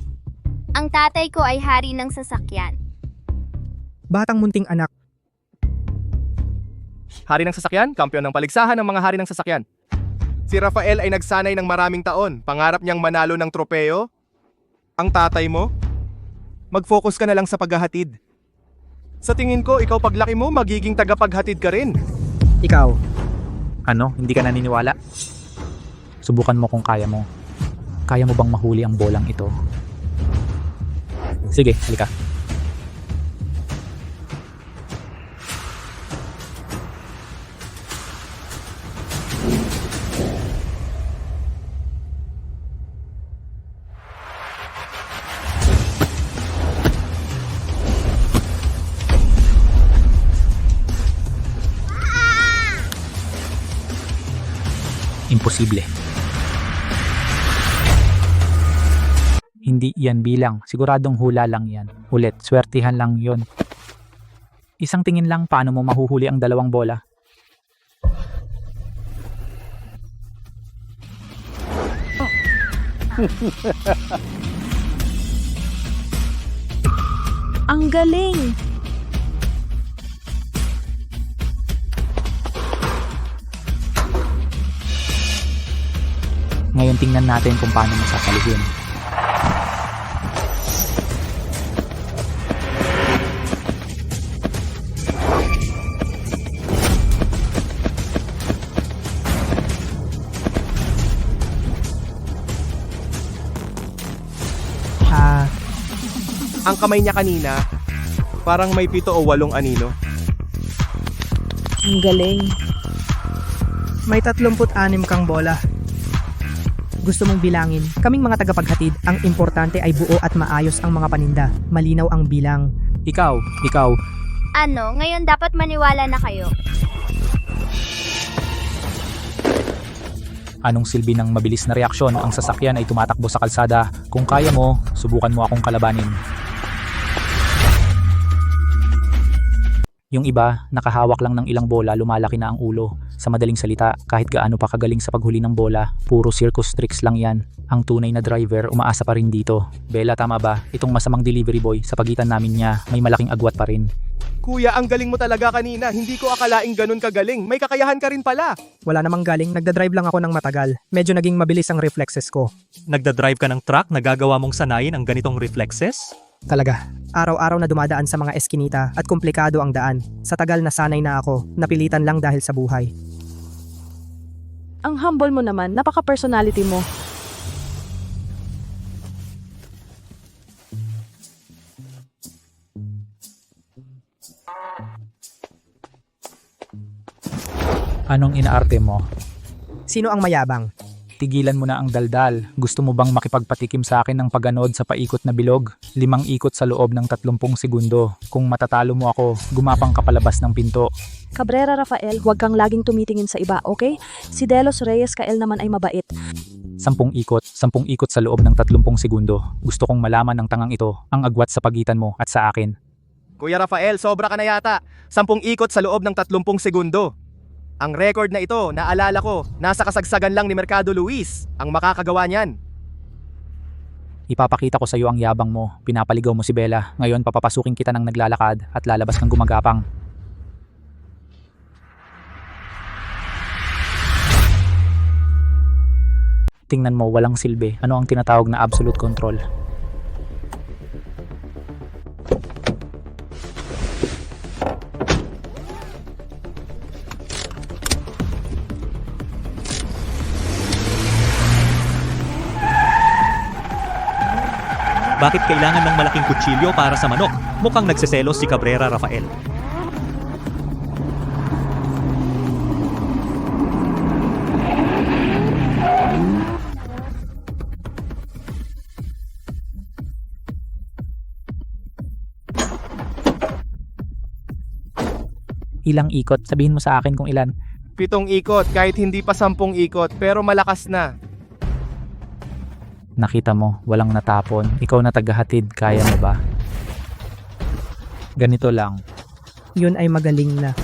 Speaker 8: Ang tatay ko ay hari ng sasakyan.
Speaker 3: Batang munting anak.
Speaker 20: Hari ng sasakyan, kampiyon ng paligsahan ng mga hari ng sasakyan. Si Rafael ay nagsanay ng maraming taon. Pangarap niyang manalo ng tropeo. Ang tatay mo? Mag-focus ka na lang sa paghahatid. Sa tingin ko, ikaw paglaki mo, magiging tagapaghatid ka rin.
Speaker 3: Ikaw.
Speaker 10: Ano? Hindi ka naniniwala? Subukan mo kung kaya mo. Kaya mo bang mahuli ang bolang ito? Sige, halika. Imposible. Hindi yan bilang. Siguradong hula lang yan. Ulit, swertihan lang yon. Isang tingin lang paano mo mahuhuli ang dalawang bola.
Speaker 19: Ang galing!
Speaker 10: Ngayon tingnan natin kung paano masasaluhin.
Speaker 20: Ang kamay niya kanina, parang may 7 o 8 anino.
Speaker 19: Ang galing.
Speaker 3: May 36 kang bola. Gusto mong bilangin, kaming mga tagapaghatid, ang importante ay buo at maayos ang mga paninda. Malinaw ang bilang.
Speaker 10: Ikaw.
Speaker 8: Ano, ngayon dapat maniwala na kayo.
Speaker 10: Anong silbi ng mabilis na reaksyon? Ang sasakyan ay tumatakbo sa kalsada. Kung kaya mo, subukan mo akong kalabanin. Yung iba, nakahawak lang ng ilang bola, lumalaki na ang ulo. Sa madaling salita, kahit gaano pa kagaling sa paghuli ng bola, puro circus tricks lang yan. Ang tunay na driver, umaasa pa rin dito. Bella, tama ba? Itong masamang delivery boy, sa pagitan namin niya, may malaking agwat pa rin.
Speaker 20: Kuya, ang galing mo talaga kanina. Hindi ko akalaing ganun kagaling. May kakayahan ka rin pala.
Speaker 3: Wala namang galing, nagdadrive lang ako ng matagal. Medyo naging mabilis ang reflexes ko.
Speaker 21: Nagdadrive ka ng truck, nagagawa mong sanayin ang ganitong reflexes?
Speaker 3: Talaga, araw-araw na dumadaan sa mga eskinita at komplikado ang daan. Sa tagal na sanay na ako, napilitan lang dahil sa buhay.
Speaker 19: Ang humble mo naman, napaka-personality mo.
Speaker 10: Anong inaarte mo?
Speaker 3: Sino ang mayabang?
Speaker 10: Tigilan mo na ang daldal. Gusto mo bang makipagpatikim sa akin ng paganood sa paikot na bilog? 5 ikot sa loob ng 30 segundo. Kung matatalo mo ako, gumapang ka palabas ng pinto.
Speaker 19: Cabrera Rafael, huwag kang laging tumitingin sa iba, okay? Si Delos Reyes Kael naman ay mabait.
Speaker 10: 10 ikot sa loob ng 30 segundo. Gusto kong malaman ng tangang ito, ang agwat sa pagitan mo at sa akin.
Speaker 20: Kuya Rafael, sobra ka na yata. 10 ikot sa loob ng 30 segundo. Ang record na ito, naalala ko, nasa kasagsagan lang ni Mercado Luis ang makakagawa niyan.
Speaker 10: Ipapakita ko sa iyo ang yabang mo. Pinapaligaw mo si Bella. Ngayon papapasukin kita ng naglalakad at lalabas ng gumagapang. Tingnan mo, walang silbi. Ano ang tinatawag na absolute control?
Speaker 21: Bakit kailangan ng malaking kutsilyo para sa manok? Mukhang nagseselos si Cabrera Rafael.
Speaker 10: Ilang ikot? Sabihin mo sa akin kung ilan.
Speaker 20: 7 ikot, kahit hindi pa 10 ikot, pero malakas na.
Speaker 10: Nakita mo, walang natapon. Ikaw na tagahatid, kaya mo ba? Ganito lang.
Speaker 3: Yun ay magaling na.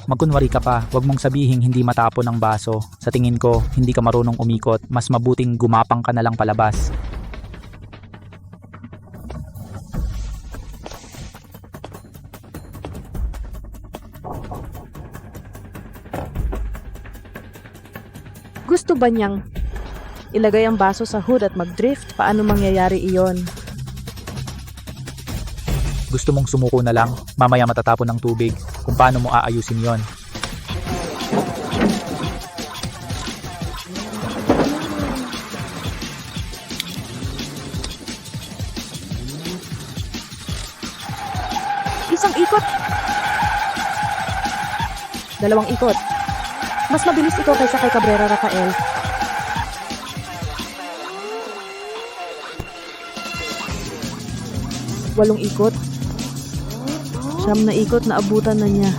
Speaker 10: Magkunwari ka pa, wag mong sabihing hindi matapon ang baso. Sa tingin ko, hindi ka marunong umikot. Mas mabuting gumapang ka na lang palabas.
Speaker 19: Gusto ba niyang ilagay ang baso sa hood at mag-drift? Paano mangyayari iyon?
Speaker 10: Gusto mong sumuko na lang, mamaya matatapon ng tubig. Kung paano mo aayusin yon.
Speaker 19: Isang ikot. 2 ikot. Mas mabilis ito kaysa kay Cabrera Rafael. Walong ikot. 9 na ikot na abutan na niya.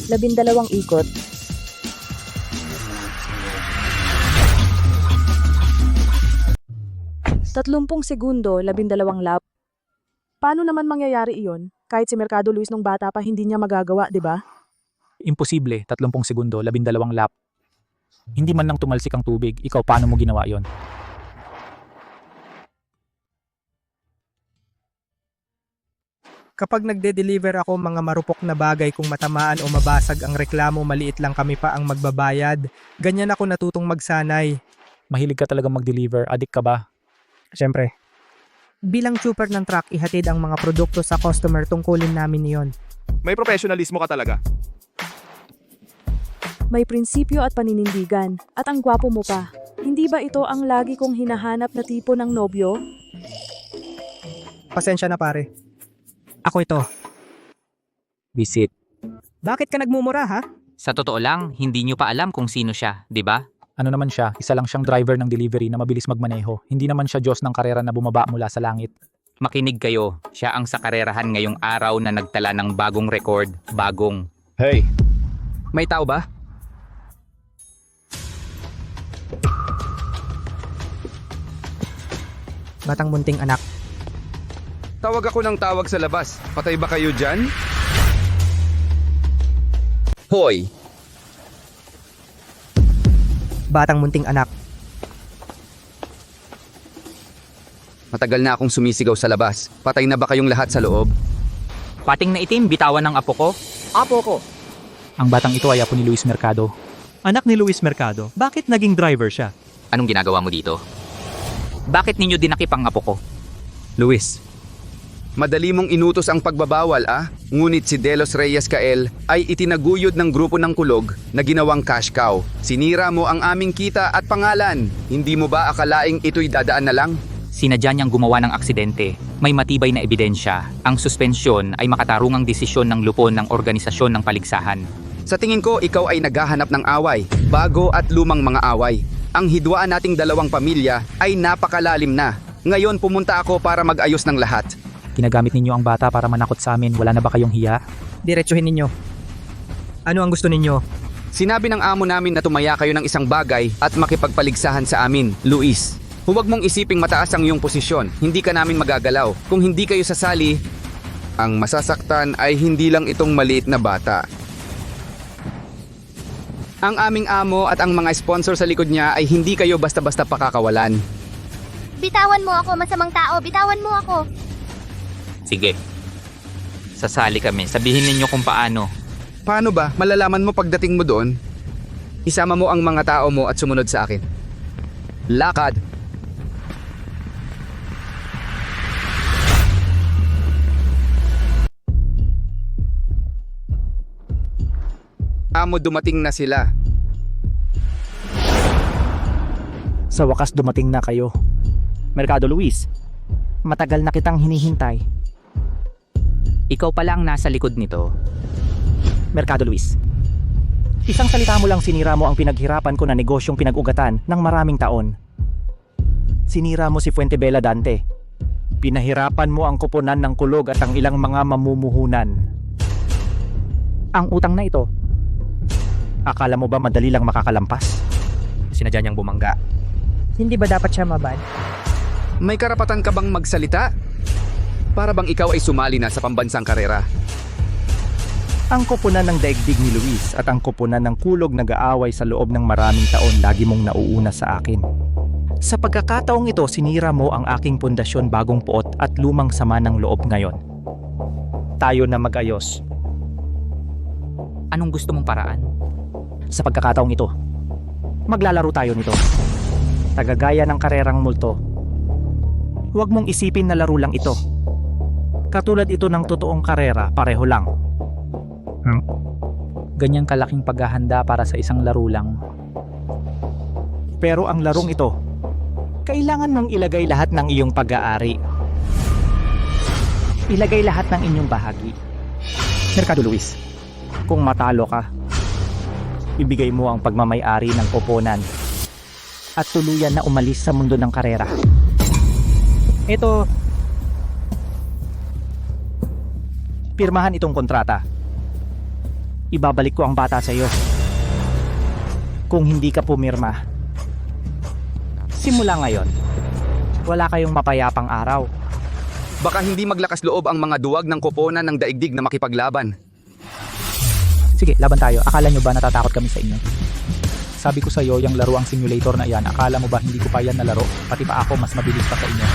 Speaker 19: Labindalawang ikot. Tatlumpung segundo, 12 lap. Paano naman mangyayari iyon? Kahit si Mercado Luis nung bata pa hindi niya magagawa, di ba?
Speaker 10: Imposible, 30 segundo, 12 lap. Hindi man lang tumalsik ang tubig, ikaw paano mo ginawa yon?
Speaker 3: Kapag nagde-deliver ako mga marupok na bagay kung matamaan o mabasag ang reklamo, maliit lang kami pa ang magbabayad. Ganyan ako natutong magsanay.
Speaker 10: Mahilig ka talaga mag-deliver, adik ka ba?
Speaker 3: Siyempre. Bilang super ng truck, ihatid ang mga produkto sa customer, tungkulin namin yon.
Speaker 20: May professionalismo ka talaga.
Speaker 19: May prinsipyo at paninindigan, at ang gwapo mo pa. Hindi ba ito ang lagi kong hinahanap na tipo ng nobyo?
Speaker 3: Pasensya na pare. Ako ito.
Speaker 10: Visit.
Speaker 3: Bakit ka nagmumura ha?
Speaker 1: Sa totoo lang, hindi nyo pa alam kung sino siya, di ba?
Speaker 10: Ano naman siya, isa lang siyang driver ng delivery na mabilis magmaneho. Hindi naman siya Diyos ng karera na bumaba mula sa langit.
Speaker 1: Makinig kayo, siya ang sa karerahan ngayong araw na nagtala ng bagong record, bagong.
Speaker 14: Hey,
Speaker 1: May tao ba?
Speaker 3: Batang munting anak.
Speaker 14: tawag ako ng tawag sa labas. Patay ba kayo dyan? Hoy!
Speaker 3: Batang munting anak.
Speaker 14: Matagal na akong sumisigaw sa labas. Patay na ba kayong lahat sa loob?
Speaker 1: Pating na itim, bitawan ng apo ko.
Speaker 14: Apo ko!
Speaker 10: Ang batang ito ay apo ni Luis Mercado.
Speaker 21: Anak ni Luis Mercado, bakit naging driver siya?
Speaker 1: Anong ginagawa mo dito? Bakit ninyo dinakip ang apo ko?
Speaker 14: Luis, madali mong inutos ang pagbabawal ngunit si Delos Reyes Cael ay itinaguyod ng grupo ng kulog na ginawang cash cow. Sinira mo ang aming kita at pangalan. Hindi mo ba akalaing ito'y dadaan na lang?
Speaker 1: Sinadya niyang gumawa ng aksidente. May matibay na ebidensya. Ang suspensyon ay makatarungang desisyon ng lupon ng organisasyon ng paligsahan.
Speaker 14: Sa tingin ko, ikaw ay naghahanap ng away, bago at lumang mga away. Ang hidwaan nating dalawang pamilya ay napakalalim na. Ngayon pumunta ako para mag-ayos ng lahat.
Speaker 10: Ginagamit ninyo ang bata para manakot sa amin. Wala na ba kayong hiya?
Speaker 3: Diretsuhin ninyo. Ano ang gusto ninyo?
Speaker 14: Sinabi ng amo namin na tumaya kayo ng isang bagay at makipagpaligsahan sa amin, Luis. Huwag mong isiping mataas ang iyong posisyon. Hindi ka namin magagalaw. Kung hindi kayo sasali, ang masasaktan ay hindi lang itong maliit na bata. Ang aming amo at ang mga sponsor sa likod niya ay hindi kayo basta-basta pakakawalan.
Speaker 8: Bitawan mo ako, masamang tao. Bitawan mo ako.
Speaker 1: Sige. Sasali kami. Sabihin ninyo kung paano.
Speaker 14: Paano ba? Malalaman mo pagdating mo doon? Isama mo ang mga tao mo at sumunod sa akin. Lakad! Amo, dumating na sila.
Speaker 10: Sa wakas dumating na kayo. Mercado Luis, matagal na kitang hinihintay.
Speaker 1: Ikaw pala ang nasa likod nito.
Speaker 10: Mercado Luis, isang salita mo lang sinira mo ang pinaghirapan ko na negosyong pinag-ugatan ng maraming taon. Sinira mo si Fuentebella Dante. Pinahirapan mo ang koponan ng kulog at ang ilang mga mamumuhunan. Ang utang na ito, akala mo ba madali lang makakalampas? Sinadya niyang bumangga.
Speaker 3: Hindi ba dapat siya mabad?
Speaker 14: May karapatan ka bang magsalita? Para bang ikaw ay sumali na sa pambansang karera?
Speaker 10: Ang koponan ng daigdig ni Luis at ang koponan ng kulog nag-aaway sa loob ng maraming taon, lagi mong nauuna sa akin. Sa pagkakataong ito, sinira mo ang aking pundasyon, bagong puot at lumang sama ng loob ngayon. Tayo na mag-ayos.
Speaker 1: Anong gusto mong paraan?
Speaker 10: Sa pagkakataong ito, maglalaro tayo nito. Tagagaya ng karerang multo. Huwag mong isipin na laro lang ito. Katulad ito ng totoong karera, pareho lang. Ganyang kalaking paghahanda para sa isang laro lang. Pero ang larong ito, kailangan mong ilagay lahat ng iyong pag-aari. Ilagay lahat ng inyong bahagi. Mercado Luis, kung matalo ka, ibigay mo ang pagmamay-ari ng koponan at tuluyan na umalis sa mundo ng karera.
Speaker 3: Ito,
Speaker 10: pirmahan itong kontrata. Ibabalik ko ang bata sa iyo. Kung hindi ka pumirma, simula ngayon, wala kayong mapayapang araw.
Speaker 14: Baka hindi maglakas loob ang mga duwag ng koponan ng daigdig na makipaglaban.
Speaker 10: Sige, laban tayo. Akala nyo ba natatakot kami sa inyo? Sabi ko sa iyo, yung laro ang simulator na yan. Akala mo ba hindi ko pa yan nalaro? Pati pa ako, mas mabilis pa sa inyo.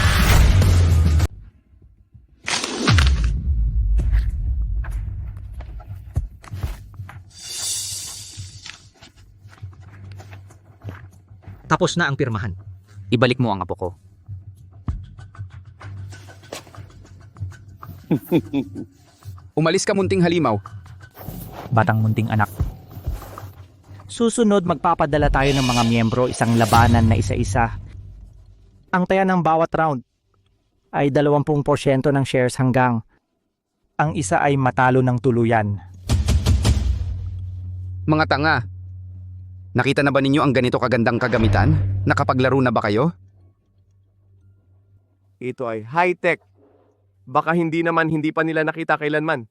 Speaker 13: Tapos na ang pirmahan.
Speaker 1: Ibalik mo ang apo ko.
Speaker 14: Umalis ka munting halimaw.
Speaker 10: Batang munting anak.
Speaker 3: Susunod, magpapadala tayo ng mga miyembro isang labanan na isa-isa. Ang taya ng bawat round ay 20% ng shares hanggang ang isa ay matalo ng tuluyan.
Speaker 14: Mga tanga. Nakita na ba ninyo ang ganito kagandang kagamitan? Nakapaglaro na ba kayo?
Speaker 20: Ito ay high-tech. Baka hindi pa nila nakita kailanman.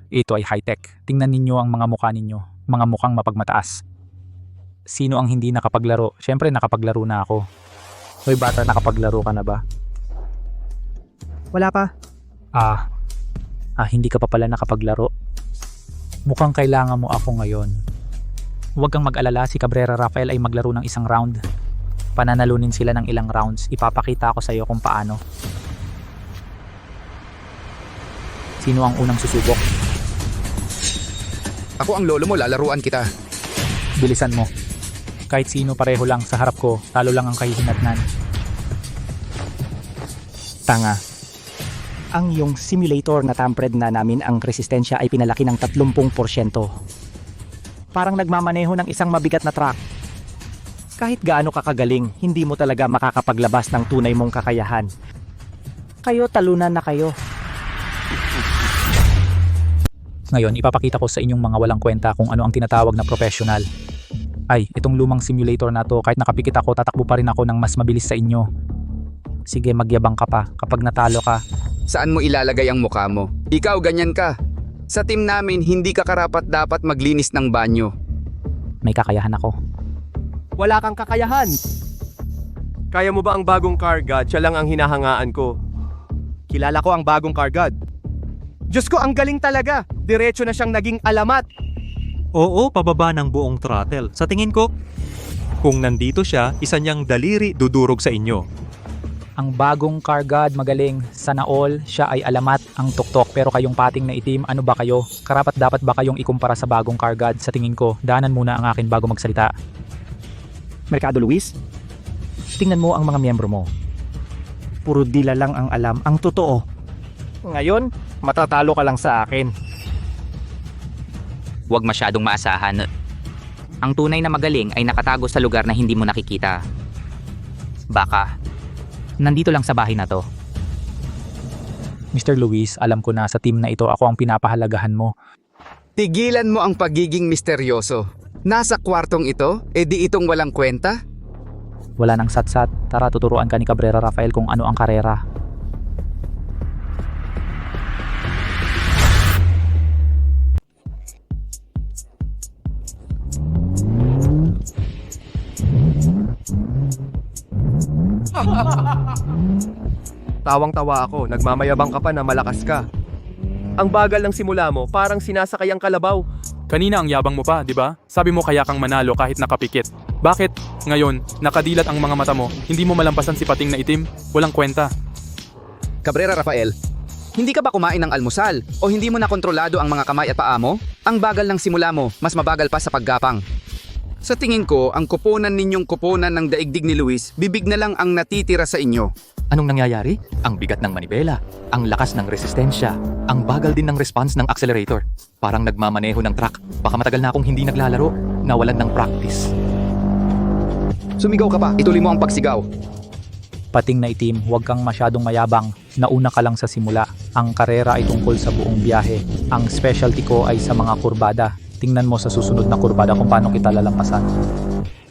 Speaker 10: Ito ay high-tech. Tingnan ninyo ang mga mukha ninyo. Mga mukhang mapagmataas. Sino ang hindi nakapaglaro? Siyempre nakapaglaro na ako. Hoy bata, nakapaglaro ka na ba?
Speaker 3: Wala pa.
Speaker 10: Hindi ka pa pala nakapaglaro. Mukhang kailangan mo ako ngayon. Huwag kang mag-alala, si Cabrera Rafael ay maglaro ng isang round. Pananalunin sila ng ilang rounds. Ipapakita ko sa iyo kung paano. Sino ang unang susubok?
Speaker 14: Ako ang lolo mo, lalaruan kita.
Speaker 10: Bilisan mo. Kahit sino pareho lang sa harap ko, talo lang ang kahihinatnan.
Speaker 3: Tanga. Ang iyong simulator na tampered na namin ang resistensya ay pinalaki ng 30%. Parang nagmamaneho ng isang mabigat na truck. Kahit gaano kakagaling, hindi mo talaga makakapaglabas ng tunay mong kakayahan. Kayo, talunan na kayo.
Speaker 10: Ngayon, ipapakita ko sa inyong mga walang kwenta kung ano ang tinatawag na professional. Ay, itong lumang simulator na to, kahit nakapikit ako, tatakbo pa rin ako ng mas mabilis sa inyo. Sige, magyabang ka pa. Kapag natalo ka,
Speaker 14: Saan mo ilalagay ang mukha mo? Ikaw, ganyan ka. Sa team namin, hindi ka karapat dapat maglinis ng banyo.
Speaker 10: may kakayahan ako.
Speaker 20: Wala kang kakayahan. Kaya mo ba ang bagong car god? Siya lang ang hinahangaan ko. Kilala ko ang bagong car god. Diyos ko, ang galing talaga. Diretso na siyang naging alamat.
Speaker 21: Oo, pababa ng buong throttle. Sa tingin ko, kung nandito siya, isa niyang daliri dudurog sa inyo.
Speaker 10: Ang bagong car god magaling. Sana all, siya ay alamat ang tuktok. Pero kayong pating na itim, ano ba kayo? Karapat dapat ba kayong ikumpara sa bagong car god? Sa tingin ko, daanan muna ang akin bago magsalita.
Speaker 3: Mercado Luis, tingnan mo ang mga miyembro mo. Puro dila lang ang alam ang totoo. Ngayon, matatalo ka lang sa akin.
Speaker 1: Huwag masyadong maasahan. Ang tunay na magaling ay nakatago sa lugar na hindi mo nakikita. Baka, nandito lang sa bahay na to.
Speaker 10: Mr. Luis, alam ko na sa team na ito ako ang pinapahalagahan mo.
Speaker 14: Tigilan mo ang pagiging misteryoso. Nasa kwartong ito, edi itong walang kwenta?
Speaker 10: Wala nang satsat. Tara, tuturuan ka ni Cabrera Rafael kung ano ang karera.
Speaker 20: Tawang-tawa ako, nagmamayabang ka pa na malakas ka. Ang bagal ng simula mo, parang sinasakay ang kalabaw.
Speaker 4: Kanina ang yabang mo pa, di ba? Sabi mo kaya kang manalo kahit nakapikit. Bakit? Ngayon, nakadilat ang mga mata mo, hindi mo malampasan si pating na itim? Walang kwenta.
Speaker 14: Cabrera Rafael, hindi ka ba kumain ng almusal? O hindi mo na kontrolado ang mga kamay at paa mo? Ang bagal ng simula mo, mas mabagal pa sa paggapang. Sa tingin ko, ang kuponan ninyong kuponan ng daigdig ni Luis, bibig na lang ang natitira sa inyo.
Speaker 15: Anong nangyayari? Ang bigat ng manibela, ang lakas ng resistensya, ang bagal din ng response ng accelerator. Parang nagmamaneho ng truck. Baka matagal na akong hindi naglalaro, nawalan ng practice.
Speaker 14: Sumigaw ka pa, ituloy mo ang pagsigaw.
Speaker 10: Pating na itim, huwag kang masyadong mayabang. Nauna ka lang sa simula. Ang karera ay tungkol sa buong biyahe. Ang specialty ko ay sa mga kurbada. Tingnan mo sa susunod na kurbada kung paano kita lalampasan.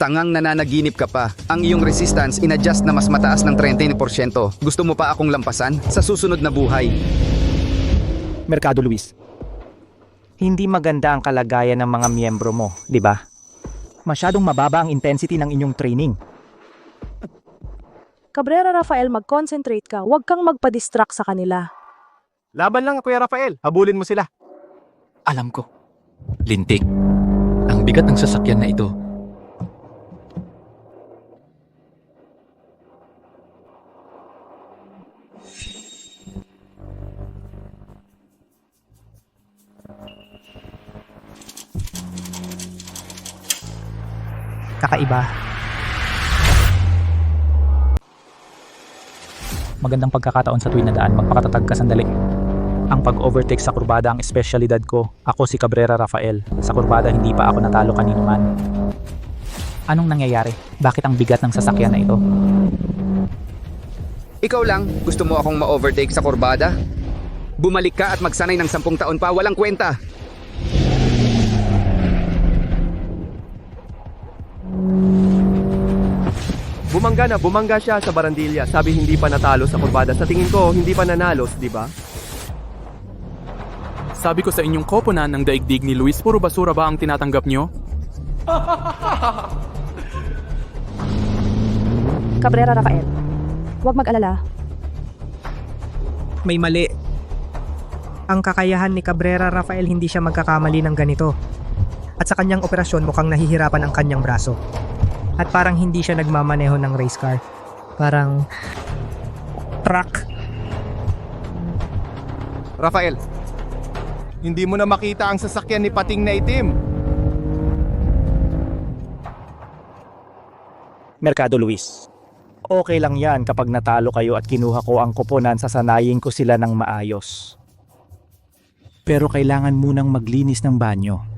Speaker 14: Tangang nananaginip ka pa. Ang iyong resistance inadjust na mas mataas ng 30%. Gusto mo pa akong lampasan sa susunod na buhay?
Speaker 3: Mercado Luis, hindi maganda ang kalagayan ng mga miyembro mo, di ba? Masyadong mababa ang intensity ng inyong training.
Speaker 19: Cabrera Rafael, mag-concentrate ka. Huwag kang magpa-distract sa kanila.
Speaker 20: Laban lang, Kuya Rafael. Habulin mo sila.
Speaker 15: Alam ko. Lintik. Ang bigat ng sasakyan na ito.
Speaker 3: Kakaiba.
Speaker 10: Magandang pagkakataon sa tuwing nadaan, magpakatatag ka sandali. Ang pag-overtake sa kurbada ang espesyalidad ko. Ako si Cabrera Rafael. Sa kurbada hindi pa ako natalo kanino man. Anong nangyayari? Bakit ang bigat ng sasakyan na ito?
Speaker 14: Ikaw lang, gusto mo akong ma-overtake sa kurbada? Bumalik ka at magsanay ng 10 taon pa, walang kwenta.
Speaker 20: Bumangga siya sa Barandilla. Sabi hindi pa natalo sa kurbada. Sa tingin ko, hindi pa nanalos, di ba?
Speaker 4: Sabi ko sa inyong koponan ng daigdig ni Luis, puro basura ba ang tinatanggap nyo?
Speaker 19: Cabrera Rafael, huwag mag-alala.
Speaker 3: May mali. Ang kakayahan ni Cabrera Rafael hindi siya magkakamali ng ganito. At sa kanyang operasyon mukhang nahihirapan ang kanyang braso. At parang hindi siya nagmamaneho ng race car. Parang truck.
Speaker 20: Rafael, hindi mo na makita ang sasakyan ni Pating na itim.
Speaker 10: Mercado Luis. Okay lang yan kapag natalo kayo at kinuha ko ang koponan, sasanayin ko sila ng maayos. Pero kailangan munang maglinis ng banyo.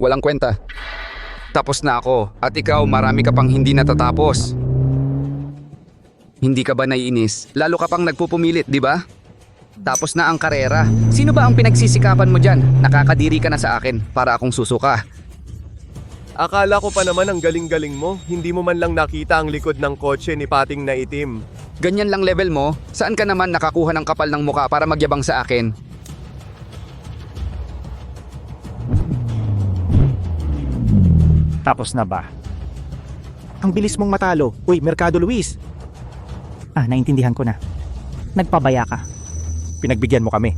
Speaker 14: Walang kwenta. Tapos na ako at ikaw marami ka pang hindi natatapos. Hindi ka ba naiinis? Lalo ka pang nagpupumilit, di ba? Tapos na ang karera. Sino ba ang pinagsisikapan mo dyan? Nakakadiri ka na sa akin para akong susuka.
Speaker 20: Akala ko pa naman ang galing-galing mo. Hindi mo man lang nakita ang likod ng kotse ni Pating na itim.
Speaker 14: Ganyan lang level mo? Saan ka naman nakakuha ng kapal ng muka para magyabang sa akin?
Speaker 10: Tapos na ba? Ang bilis mong matalo. Uy, Mercado Luis. Naintindihan ko na. Nagpabaya ka. Pinagbigyan mo kami.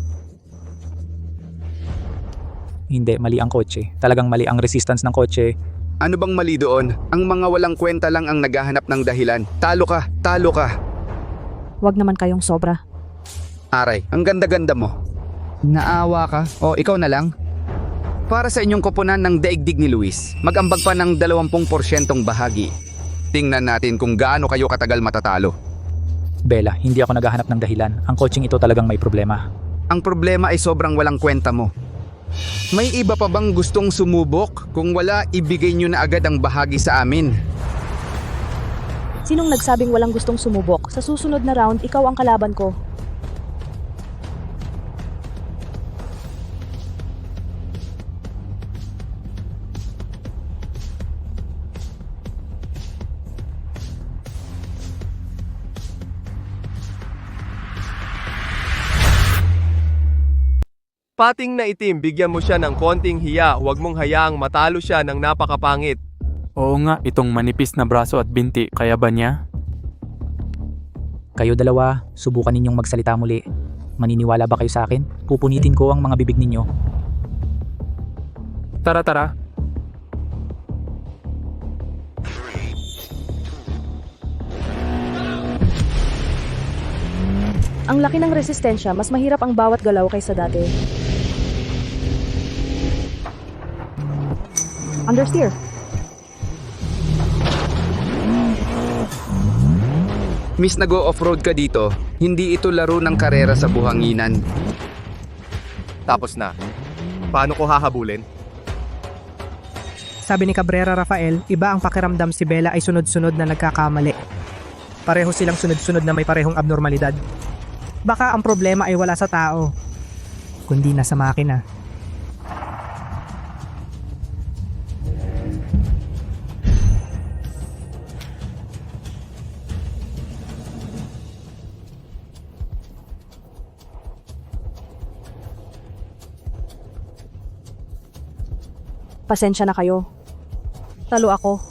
Speaker 10: Hindi, mali ang kotse. Talagang mali ang resistance ng kotse.
Speaker 14: Ano bang mali doon? Ang mga walang kwenta lang ang naghahanap ng dahilan. Talo ka, talo ka.
Speaker 19: Huwag naman kayong sobra.
Speaker 14: Aray, ang ganda-ganda mo. Naawa ka? O, ikaw na lang? Para sa inyong koponan ng daigdig ni Luis, mag-ambag pa ng 20% bahagi. Tingnan natin kung gaano kayo katagal matatalo.
Speaker 10: Bella, hindi ako naghahanap ng dahilan. Ang coaching ito talagang may problema.
Speaker 14: Ang problema ay sobrang walang kwenta mo. May iba pa bang gustong sumubok? Kung wala, ibigay nyo na agad ang bahagi sa amin.
Speaker 19: Sinong nagsabing walang gustong sumubok? Sa susunod na round, ikaw ang kalaban ko.
Speaker 20: Pating na itim, bigyan mo siya ng konting hiya. Huwag mong hayaang matalo siya ng napakapangit.
Speaker 4: Oo nga, itong manipis na braso at binti, kaya ba niya?
Speaker 10: Kayo dalawa, subukan ninyong magsalita muli. Maniniwala ba kayo sa akin? Pupunitin ko ang mga bibig ninyo.
Speaker 4: Tara.
Speaker 19: Ang laki ng resistensya, mas mahirap ang bawat galaw kaysa dati. Understeer.
Speaker 14: Miss nag-o-offroad ka dito, hindi ito laro ng karera sa buhanginan.
Speaker 20: Tapos na. Paano ko hahabulin?
Speaker 3: Sabi ni Cabrera Rafael, iba ang pakiramdam si Bella ay sunod-sunod na nagkakamali. Pareho silang sunod-sunod na may parehong abnormalidad. Baka ang problema ay wala sa tao, kundi nasa makina.
Speaker 19: Pasensya na kayo. Talo ako.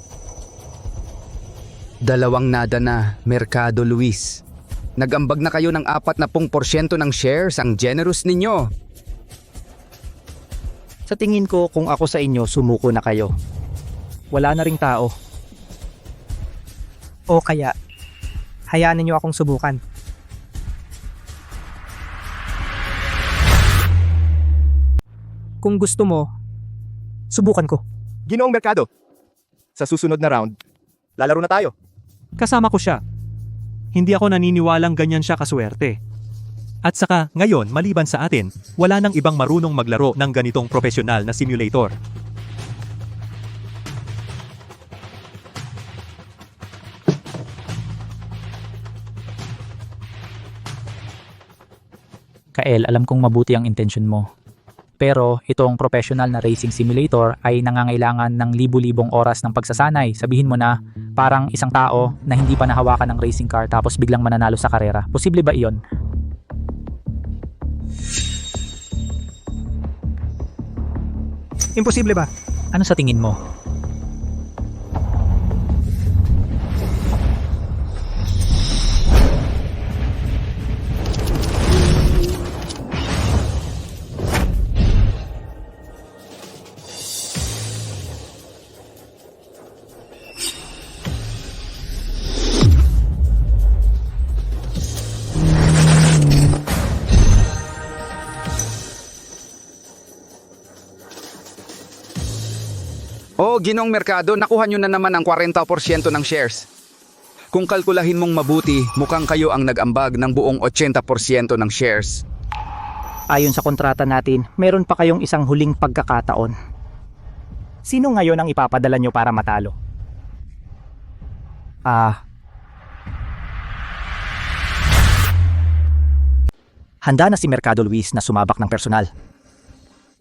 Speaker 14: 2 nada na, Mercado Luis. Nag-ambag na kayo ng 40% ng shares, ang generous ninyo.
Speaker 7: Sa tingin ko, kung ako sa inyo, sumuko na kayo. Wala na ring tao.
Speaker 3: O kaya, hayaan ninyo akong subukan. Kung gusto mo, subukan ko.
Speaker 20: Ginoong Mercado, sa susunod na round, lalaro na tayo.
Speaker 21: Kasama ko siya. Hindi ako naniniwalang ganyan siya kaswerte. At saka, ngayon, maliban sa atin, wala nang ibang marunong maglaro ng ganitong profesional na simulator.
Speaker 10: Kael, alam kong mabuti ang intensyon mo. Pero itong professional na racing simulator ay nangangailangan ng libu-libong oras ng pagsasanay. Sabihin mo na parang isang tao na hindi pa nahawakan ng racing car tapos biglang mananalo sa karera. Posible ba iyon?
Speaker 3: Imposible ba?
Speaker 10: Ano sa tingin mo?
Speaker 14: Oh, Ginong Mercado, nakuha nyo na naman ang 40% ng shares. Kung kalkulahin mong mabuti, mukhang kayo ang nag-ambag ng buong 80% ng shares.
Speaker 7: Ayon sa kontrata natin, meron pa kayong isang huling pagkakataon. Sino ngayon ang ipapadala nyo para matalo? Handa na si Mercado Luis na sumabak ng personal.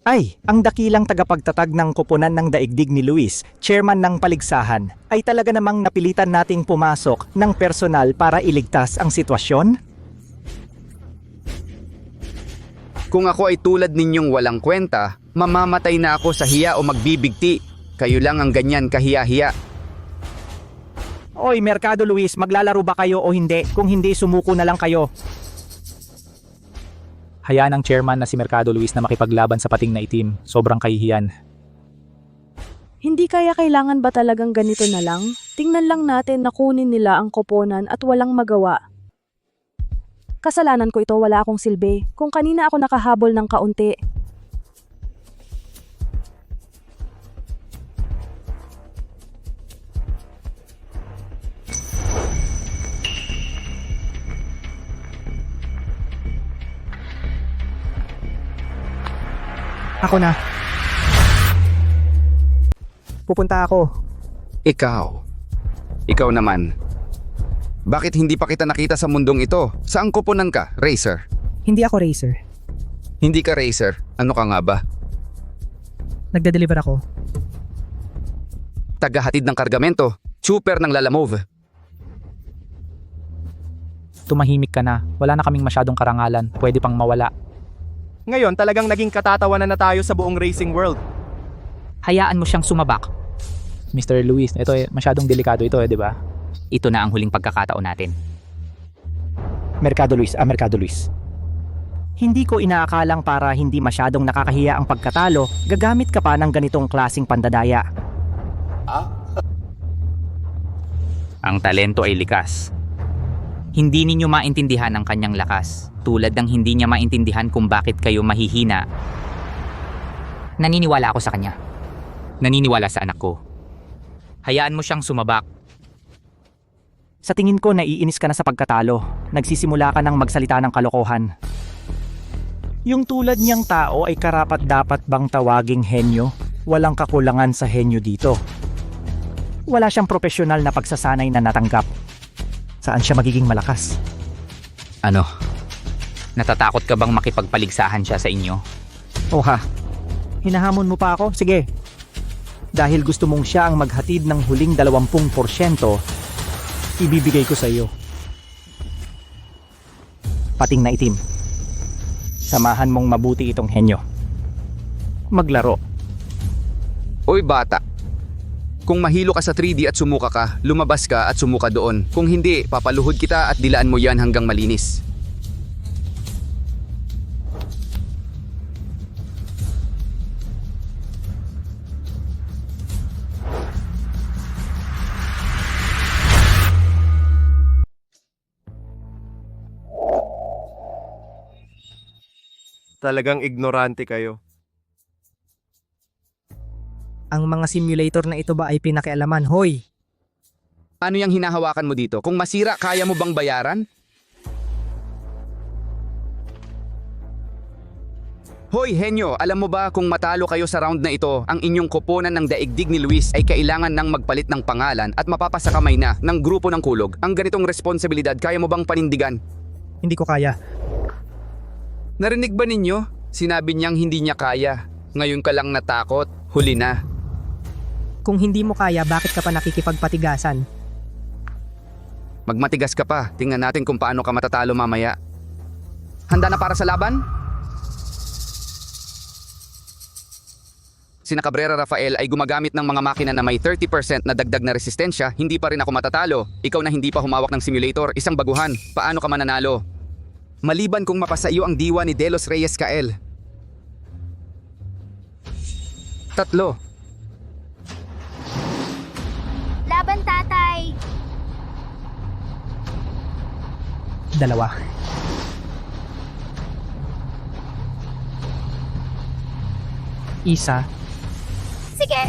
Speaker 7: Ay, ang dakilang tagapagtatag ng koponan ng daigdig ni Luis, chairman ng paligsahan, ay talaga namang napilitan nating pumasok ng personal para iligtas ang sitwasyon?
Speaker 14: Kung ako ay tulad ninyong walang kwenta, mamamatay na ako sa hiya o magbibigti. Kayo lang ang ganyan kahiya-hiya.
Speaker 7: Oy, Mercado Luis, maglalaro ba kayo o hindi? Kung hindi, sumuko na lang kayo.
Speaker 10: Hayaan ng chairman na si Mercado Luis na makipaglaban sa pating na itim. Sobrang kahihiyan.
Speaker 19: Hindi kaya kailangan ba talagang ganito na lang? Tingnan lang natin na kunin nila ang koponan at walang magawa. Kasalanan ko ito, wala akong silbi. Kung kanina ako nakahabol ng kaunti.
Speaker 3: Ako na. Pupunta ako.
Speaker 14: Ikaw naman. Bakit hindi pa kita nakita sa mundong ito? Saan koponan ka, Racer?
Speaker 3: Hindi ako racer.
Speaker 14: Hindi ka Racer. Ano ka nga ba?
Speaker 3: Nagde-deliver ako.
Speaker 14: Tagahatid ng kargamento. Super ng Lalamove.
Speaker 10: Tumahimik ka na. Wala na kaming masyadong karangalan. Pwede pang mawala.
Speaker 20: Ngayon talagang naging katatawanan na tayo sa buong racing world.
Speaker 1: Hayaan mo siyang sumabak.
Speaker 10: Mr. Luis, ito masyadong delikado ito di ba?
Speaker 1: Ito na ang huling pagkakataon natin.
Speaker 7: Mercado Luis. Hindi ko inaakalang para hindi masyadong nakakahiya ang pagkatalo, gagamit ka pa ng ganitong klasing pandadaya.
Speaker 1: Ang talento ay likas. Hindi ninyo maintindihan ang kanyang lakas, tulad ng hindi niya maintindihan kung bakit kayo mahihina. Naniniwala ako sa kanya. Naniniwala sa anak ko. Hayaan mo siyang sumabak.
Speaker 7: Sa tingin ko, naiinis ka na sa pagkatalo. Nagsisimula ka ng magsalita ng kalokohan. Yung tulad niyang tao ay karapat-dapat bang tawaging henyo? Walang kakulangan sa henyo dito. Wala siyang profesional na pagsasanay na natanggap. Saan siya magiging malakas?
Speaker 1: Ano? Natatakot ka bang makipagpaligsahan siya sa inyo?
Speaker 7: Oh ha? Hinahamon mo pa ako? Sige. Dahil gusto mong siya ang maghatid ng huling 20%, ibibigay ko sa iyo. Pating na itim. Samahan mong mabuti itong henyo. Maglaro.
Speaker 14: Oy bata. Kung mahilo ka sa 3D at sumuka ka, lumabas ka at sumuka doon. Kung hindi, papaluhod kita at dilaan mo yan hanggang malinis.
Speaker 20: Talagang ignorante kayo.
Speaker 3: Ang mga simulator na ito ba ay pinakialaman? Hoy!
Speaker 14: Ano yung hinahawakan mo dito? Kung masira, kaya mo bang bayaran? Hoy, Henyo, alam mo ba kung matalo kayo sa round na ito, ang inyong koponan ng daigdig ni Luis ay kailangan ng magpalit ng pangalan at mapapasakamay na ng grupo ng kulog. Ang ganitong responsibilidad, kaya mo bang panindigan?
Speaker 3: Hindi ko kaya.
Speaker 14: Narinig ba ninyo? Sinabi niyang hindi niya kaya. Ngayon ka lang natakot, huli na.
Speaker 3: Kung hindi mo kaya, bakit ka pa nakikipagpatigasan?
Speaker 14: Magmatigas ka pa, tingnan natin kung paano ka matatalo mamaya. Handa na para sa laban? Sina Cabrera Rafael ay gumagamit ng mga makina na may 30% na dagdag na resistensya, hindi pa rin ako matatalo. Ikaw na hindi pa humawak ng simulator, isang baguhan. Paano ka mananalo? Maliban kung mapasa iyo ang diwa ni Delos Reyes Kael. 3.
Speaker 8: Laban, tatay!
Speaker 3: 2. Isa.
Speaker 8: Sige!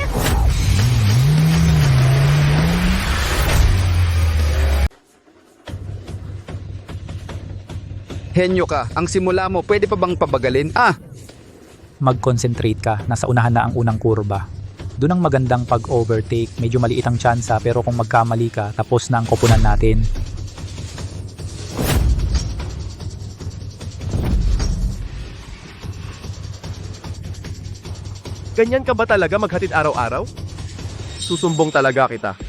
Speaker 14: Henyo ka, ang simula mo, pwede pa bang pabagalin?
Speaker 10: Mag-concentrate ka, nasa unahan na ang unang kurba. Doon ang magandang pag-overtake, medyo maliit ang tsansa pero kung magkamali ka, tapos na ang koponan natin.
Speaker 20: Ganyan ka ba talaga maghatid araw-araw? Susumbong talaga kita.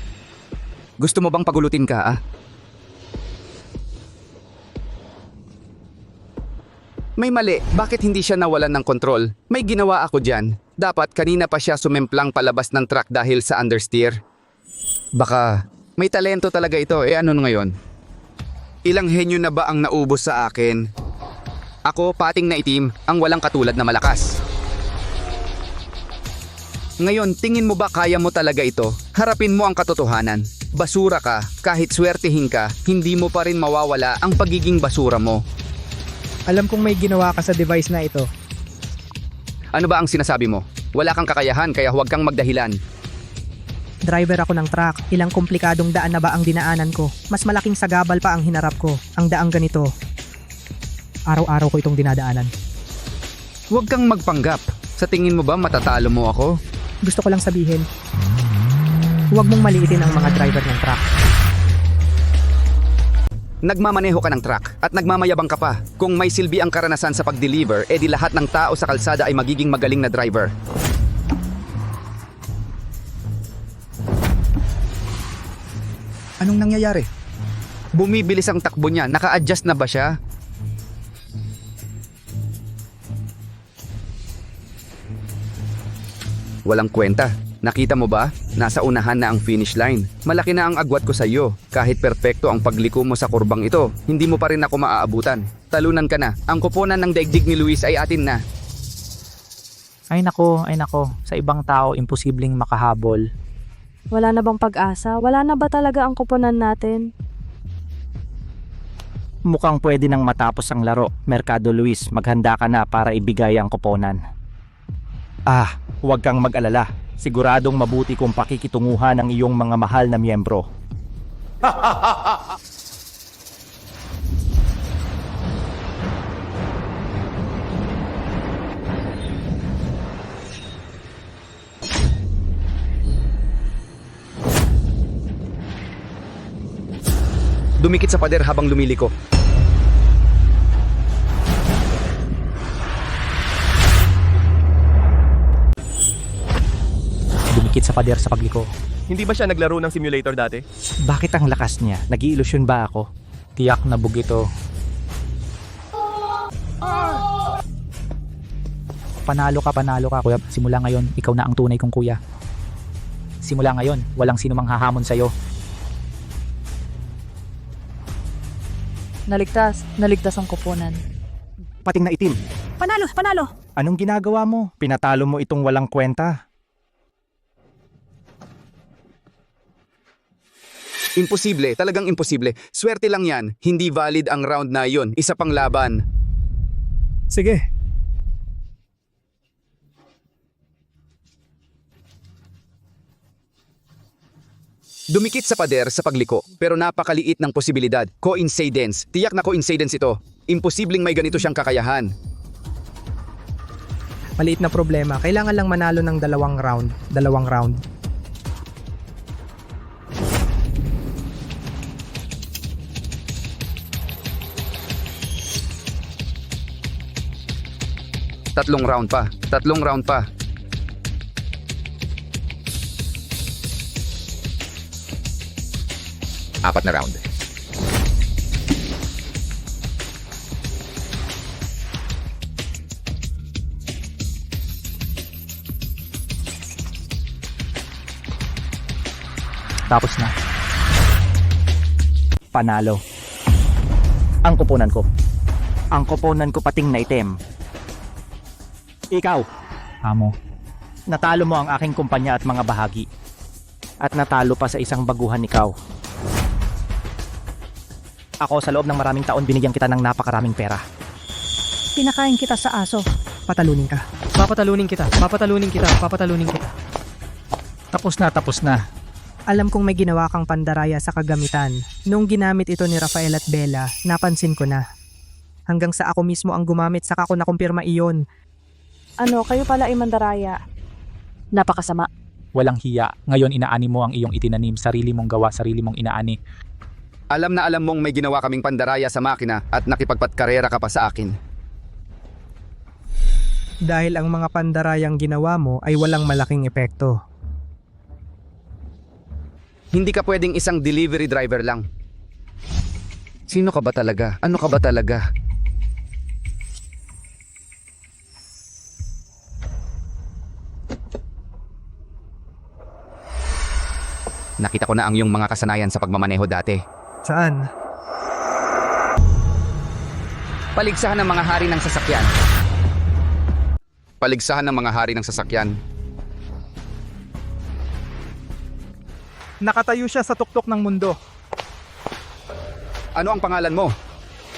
Speaker 14: Gusto mo bang pagulutin ka, May mali, bakit hindi siya nawalan ng kontrol? May ginawa ako dyan. Dapat kanina pa siya sumemplang palabas ng truck dahil sa understeer. Baka may talento talaga ito, ano ngayon? Ilang henyo na ba ang naubos sa akin? Ako, pating na itim, ang walang katulad na malakas. Ngayon, tingin mo ba kaya mo talaga ito? Harapin mo ang katotohanan. Basura ka, kahit swertihin ka, hindi mo pa rin mawawala ang pagiging basura mo.
Speaker 3: Alam kong may ginawa ka sa device na ito.
Speaker 14: Ano ba ang sinasabi mo? Wala kang kakayahan kaya huwag kang magdahilan.
Speaker 3: Driver ako ng truck. Ilang komplikadong daan na ba ang dinaanan ko? Mas malaking sagabal pa ang hinarap ko. Ang daang ganito. Araw-araw ko itong dinadaanan.
Speaker 14: Huwag kang magpanggap. Sa tingin mo ba matatalo mo ako?
Speaker 3: Gusto ko lang sabihin, huwag mong maliitin ang mga driver ng truck.
Speaker 14: Nagmamaneho ka ng truck at nagmamayabang ka pa. Kung may silbi ang karanasan sa pag-deliver, edi lahat ng tao sa kalsada ay magiging magaling na driver. Anong nangyayari? Bumibilis ang takbo niya. Naka-adjust na ba siya? Walang kwenta. Nakita mo ba? Nasa unahan na ang finish line. Malaki na ang agwat ko sa iyo. Kahit perpekto ang pagliko mo sa kurbang ito, hindi mo pa rin ako maaabutan. Talunan ka na. Ang koponan ng daigdig ni Luis ay atin na.
Speaker 10: Ay nako. Sa ibang tao, imposibleng makahabol.
Speaker 19: Wala na bang pag-asa? Wala na ba talaga ang koponan natin?
Speaker 7: Mukhang pwede nang matapos ang laro. Mercado Luis, maghanda ka na para ibigay ang koponan. Huwag kang mag-alala. Siguradong mabuti kung pakikitunguhan ang iyong mga mahal na miyembro.
Speaker 14: Dumikit sa pader habang lumiliko.
Speaker 10: Dumikit sa pader sa pagliko.
Speaker 20: Hindi ba siya naglaro ng simulator dati?
Speaker 7: Bakit ang lakas niya? Nag-iilusyon ba ako?
Speaker 10: Tiyak na bug ito. Panalo ka kuya. Simula ngayon, ikaw na ang tunay kong kuya. Simula ngayon, walang sino mang hahamon sa'yo.
Speaker 19: Naligtas ang koponan.
Speaker 7: Pating na itim.
Speaker 2: Panalo!
Speaker 7: Anong ginagawa mo? Pinatalo mo itong walang kwenta.
Speaker 14: Imposible, talagang imposible. Swerte lang yan. Hindi valid ang round na yon. Isa pang laban.
Speaker 3: Sige,
Speaker 14: Dumikit sa pader sa pagliko, pero napakaliit ng posibilidad. Coincidence. Tiyak na coincidence ito. Imposibleng may ganito siyang kakayahan.
Speaker 3: Maliit na problema. Kailangan lang manalo ng 2 round. 2 round.
Speaker 14: Tatlong round pa. 3 round pa. Apat na round.
Speaker 7: Tapos na. Panalo. Ang koponan ko. Ang koponan ko pating na item. Ikaw, amo. Natalo mo ang aking kumpanya at mga bahagi. At natalo pa sa isang baguhan ikaw. Ako sa loob ng maraming taon binigyan kita ng napakaraming pera.
Speaker 3: Pinakain kita sa aso. Patalunin ka. Papatalunin kita. Papatalunin kita. Papatalunin kita.
Speaker 10: Tapos na, tapos na.
Speaker 3: Alam kong may ginawa kang pandaraya sa kagamitan. Noong ginamit ito ni Rafael at Bella, napansin ko na. Hanggang sa ako mismo ang gumamit, saka ko nakumpirma iyon.
Speaker 19: Ano, kayo pala ay mandaraya. Napakasama.
Speaker 10: Walang hiya. Ngayon inaani mo ang iyong itinanim, sarili mong gawa, sarili mong inaani.
Speaker 14: Alam na alam mong may ginawa kaming pandaraya sa makina at nakipagpatkarera ka pa sa akin.
Speaker 3: Dahil ang mga pandarayang ginawa mo ay walang malaking epekto.
Speaker 14: Hindi ka pwedeng isang delivery driver lang. Sino ka ba talaga? Ano ka ba talaga? Nakita ko na ang iyong mga kasanayan sa pagmamaneho dati.
Speaker 3: Saan?
Speaker 14: Paligsahan ng mga hari ng sasakyan. Paligsahan ng mga hari ng sasakyan.
Speaker 6: Nakatayo siya sa tuktok ng mundo.
Speaker 14: Ano ang pangalan mo?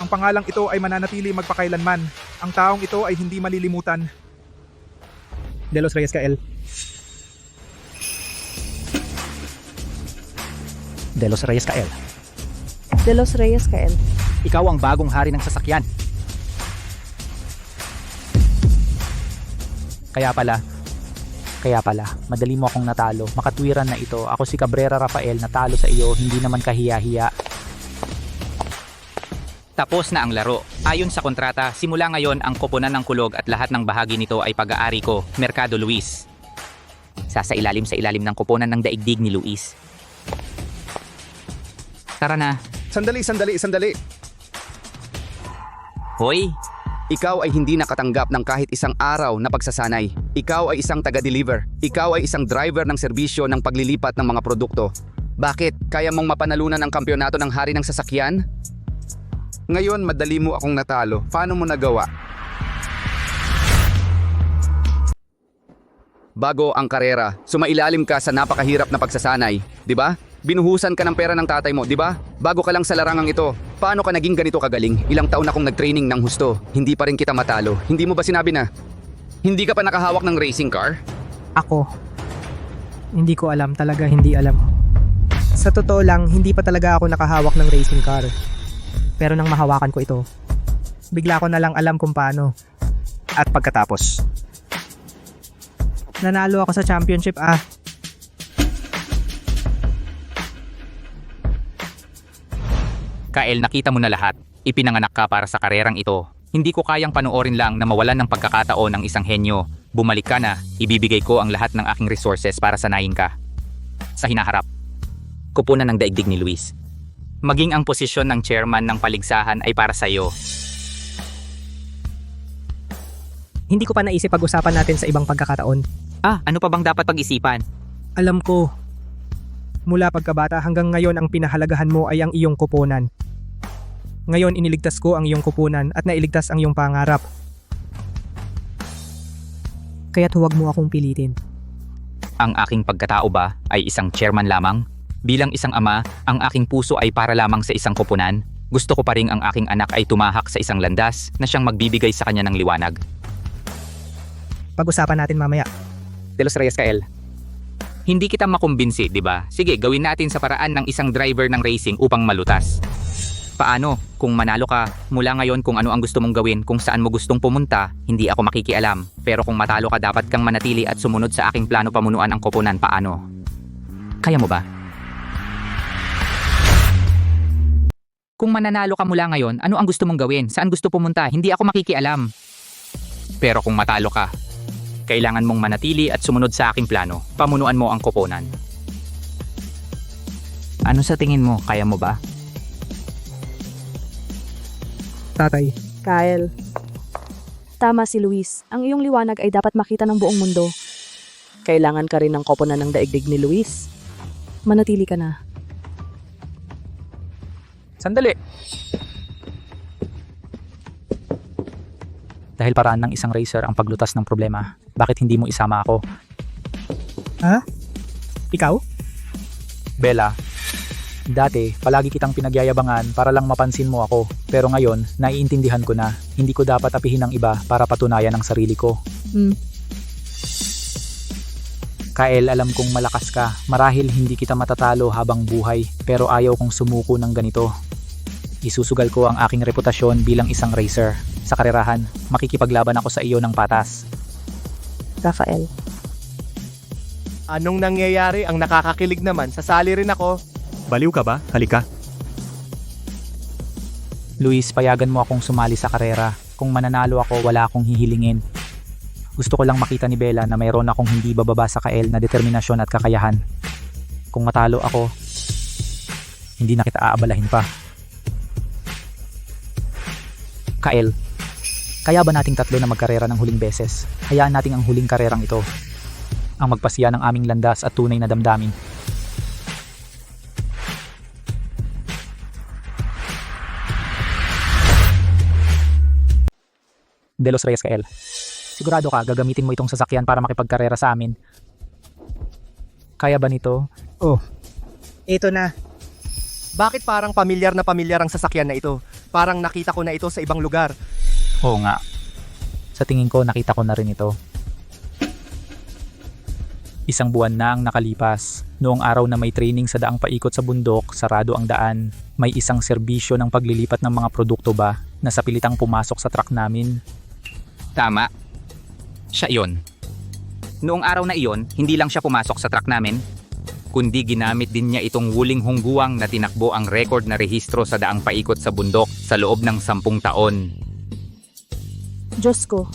Speaker 6: Ang pangalang ito ay mananatili magpakailanman. Ang taong ito ay hindi malilimutan.
Speaker 3: De Los Reyes Kael.
Speaker 7: De Los Reyes Kael.
Speaker 19: De Los Reyes Kael.
Speaker 7: Ikaw ang bagong hari ng sasakyan. Kaya pala, madali mo akong natalo. Makatwiran na ito. Ako si Cabrera Rafael, natalo sa iyo, hindi naman kahiya-hiya.
Speaker 1: Tapos na ang laro. Ayon sa kontrata, simula ngayon ang koponan ng kulog at lahat ng bahagi nito ay pag-aari ko, Mercado Luis. Sa ilalim ng koponan ng daigdig ni Luis. Tara na.
Speaker 14: Sandali.
Speaker 1: Hoy!
Speaker 14: Ikaw ay hindi nakatanggap ng kahit isang araw na pagsasanay. Ikaw ay isang taga-deliver. Ikaw ay isang driver ng serbisyo ng paglilipat ng mga produkto. Bakit? Kaya mong mapanalunan ang kampyonato ng hari ng sasakyan? Ngayon, madali mo akong natalo. Paano mo nagawa? Bago ang karera, sumailalim ka sa napakahirap na pagsasanay, di ba? Binuhusan ka ng pera ng tatay mo, di ba? Bago ka lang sa larangang ito. Paano ka naging ganito kagaling? Ilang taon akong nag-training ng husto. Hindi pa rin kita matalo. Hindi mo ba sinabi na hindi ka pa nakahawak ng racing car?
Speaker 3: Ako. Hindi ko alam, talaga hindi alam. Sa totoo lang, hindi pa talaga ako nakahawak ng racing car. Pero nang mahawakan ko ito, bigla ko na lang alam kung paano. At pagkatapos, nanalo ako sa championship
Speaker 1: Kael, nakita mo na lahat. Ipinanganak ka para sa karerang ito. Hindi ko kayang panoorin lang na mawalan ng pagkakataon ng isang henyo. Bumalik ka na, ibibigay ko ang lahat ng aking resources para sanayin ka. Sa hinaharap, kupunan ng daigdig ni Luis. Maging ang posisyon ng chairman ng paligsahan ay para sa iyo.
Speaker 3: Hindi ko pa naisip pag-usapan natin sa ibang pagkakataon.
Speaker 1: Ano pa bang dapat pag-isipan?
Speaker 3: Alam ko. Mula pagkabata hanggang ngayon ang pinahalagahan mo ay ang iyong kupunan. Ngayon iniligtas ko ang iyong kupunan at nailigtas ang iyong pangarap. Kaya't huwag mo akong pilitin.
Speaker 1: Ang aking pagkatao ba ay isang chairman lamang? Bilang isang ama, ang aking puso ay para lamang sa isang kupunan. Gusto ko pa rin ang aking anak ay tumahak sa isang landas na siyang magbibigay sa kanya ng liwanag.
Speaker 3: Pag-usapan natin mamaya.
Speaker 1: De Los Reyes Kael. Hindi kita makumbinsi, di ba? Sige, gawin natin sa paraan ng isang driver ng racing upang malutas. Paano? Kung manalo ka, mula ngayon kung ano ang gusto mong gawin, kung saan mo gustong pumunta, hindi ako makikialam. Pero kung matalo ka, dapat kang manatili at sumunod sa aking plano pamunuan ang koponan. Paano? Kaya mo ba? Kung mananalo ka mula ngayon, ano ang gusto mong gawin? Saan gusto pumunta? Hindi ako makikialam. Pero kung matalo ka, kailangan mong manatili at sumunod sa aking plano. Pamunuan mo ang koponan. Ano sa tingin mo? Kaya mo ba?
Speaker 3: Tatay.
Speaker 19: Kyle. Tama si Luis. Ang iyong liwanag ay dapat makita ng buong mundo. Kailangan ka rin ng koponan ng daigdig ni Luis. Manatili ka na.
Speaker 10: Sandali! Dahil paraan ng isang racer ang paglutas ng problema, bakit hindi mo isama ako?
Speaker 3: Ha? Ikaw?
Speaker 10: Bella, dati palagi kitang pinagyayabangan para lang mapansin mo ako. Pero ngayon, naiintindihan ko na hindi ko dapat apihin ang iba para patunayan ang sarili ko. Kyle, alam kong malakas ka. Marahil hindi kita matatalo habang buhay, pero ayaw kong sumuko ng ganito. Isusugal ko ang aking reputasyon bilang isang racer. Sa karerahan, makikipaglaban ako sa iyo ng patas.
Speaker 19: Rafael.
Speaker 20: Anong nangyayari? Ang nakakakilig naman. Sasali rin ako.
Speaker 21: Baliw ka ba? Halika.
Speaker 10: Luis, payagan mo akong sumali sa karera. Kung mananalo ako, wala akong hihilingin. Gusto ko lang makita ni Bella na mayroon akong hindi bababa sa Kyle na determinasyon at kakayahan. Kung matalo ako, hindi na kita aabalahin pa. Kyle, kaya ba nating tatlo na magkarera ng huling beses? Hayaan nating ang huling karerang ito ang magpasiya ng aming landas at tunay na damdamin. De Los Reyes Kyle, sigurado ka gagamitin mo itong sasakyan para makipagkarera sa amin? Kaya ba nito?
Speaker 3: Oh, ito na.
Speaker 20: Bakit parang pamilyar na pamilyar ang sasakyan na ito? Parang nakita ko na ito sa ibang lugar.
Speaker 10: Oo nga. Sa tingin ko nakita ko na rin ito. Isang buwan na ang nakalipas. Noong araw na may training sa daang paikot sa bundok, sarado ang daan. May isang serbisyo ng paglilipat ng mga produkto ba na sa pilitang pumasok sa truck namin.
Speaker 1: Tama. Siya iyon. Noong araw na iyon, hindi lang siya pumasok sa truck namin, kundi ginamit din niya itong wuling hungguang na tinakbo ang record na rehistro sa daang paikot sa bundok sa loob ng 10 taon.
Speaker 19: Diyos ko.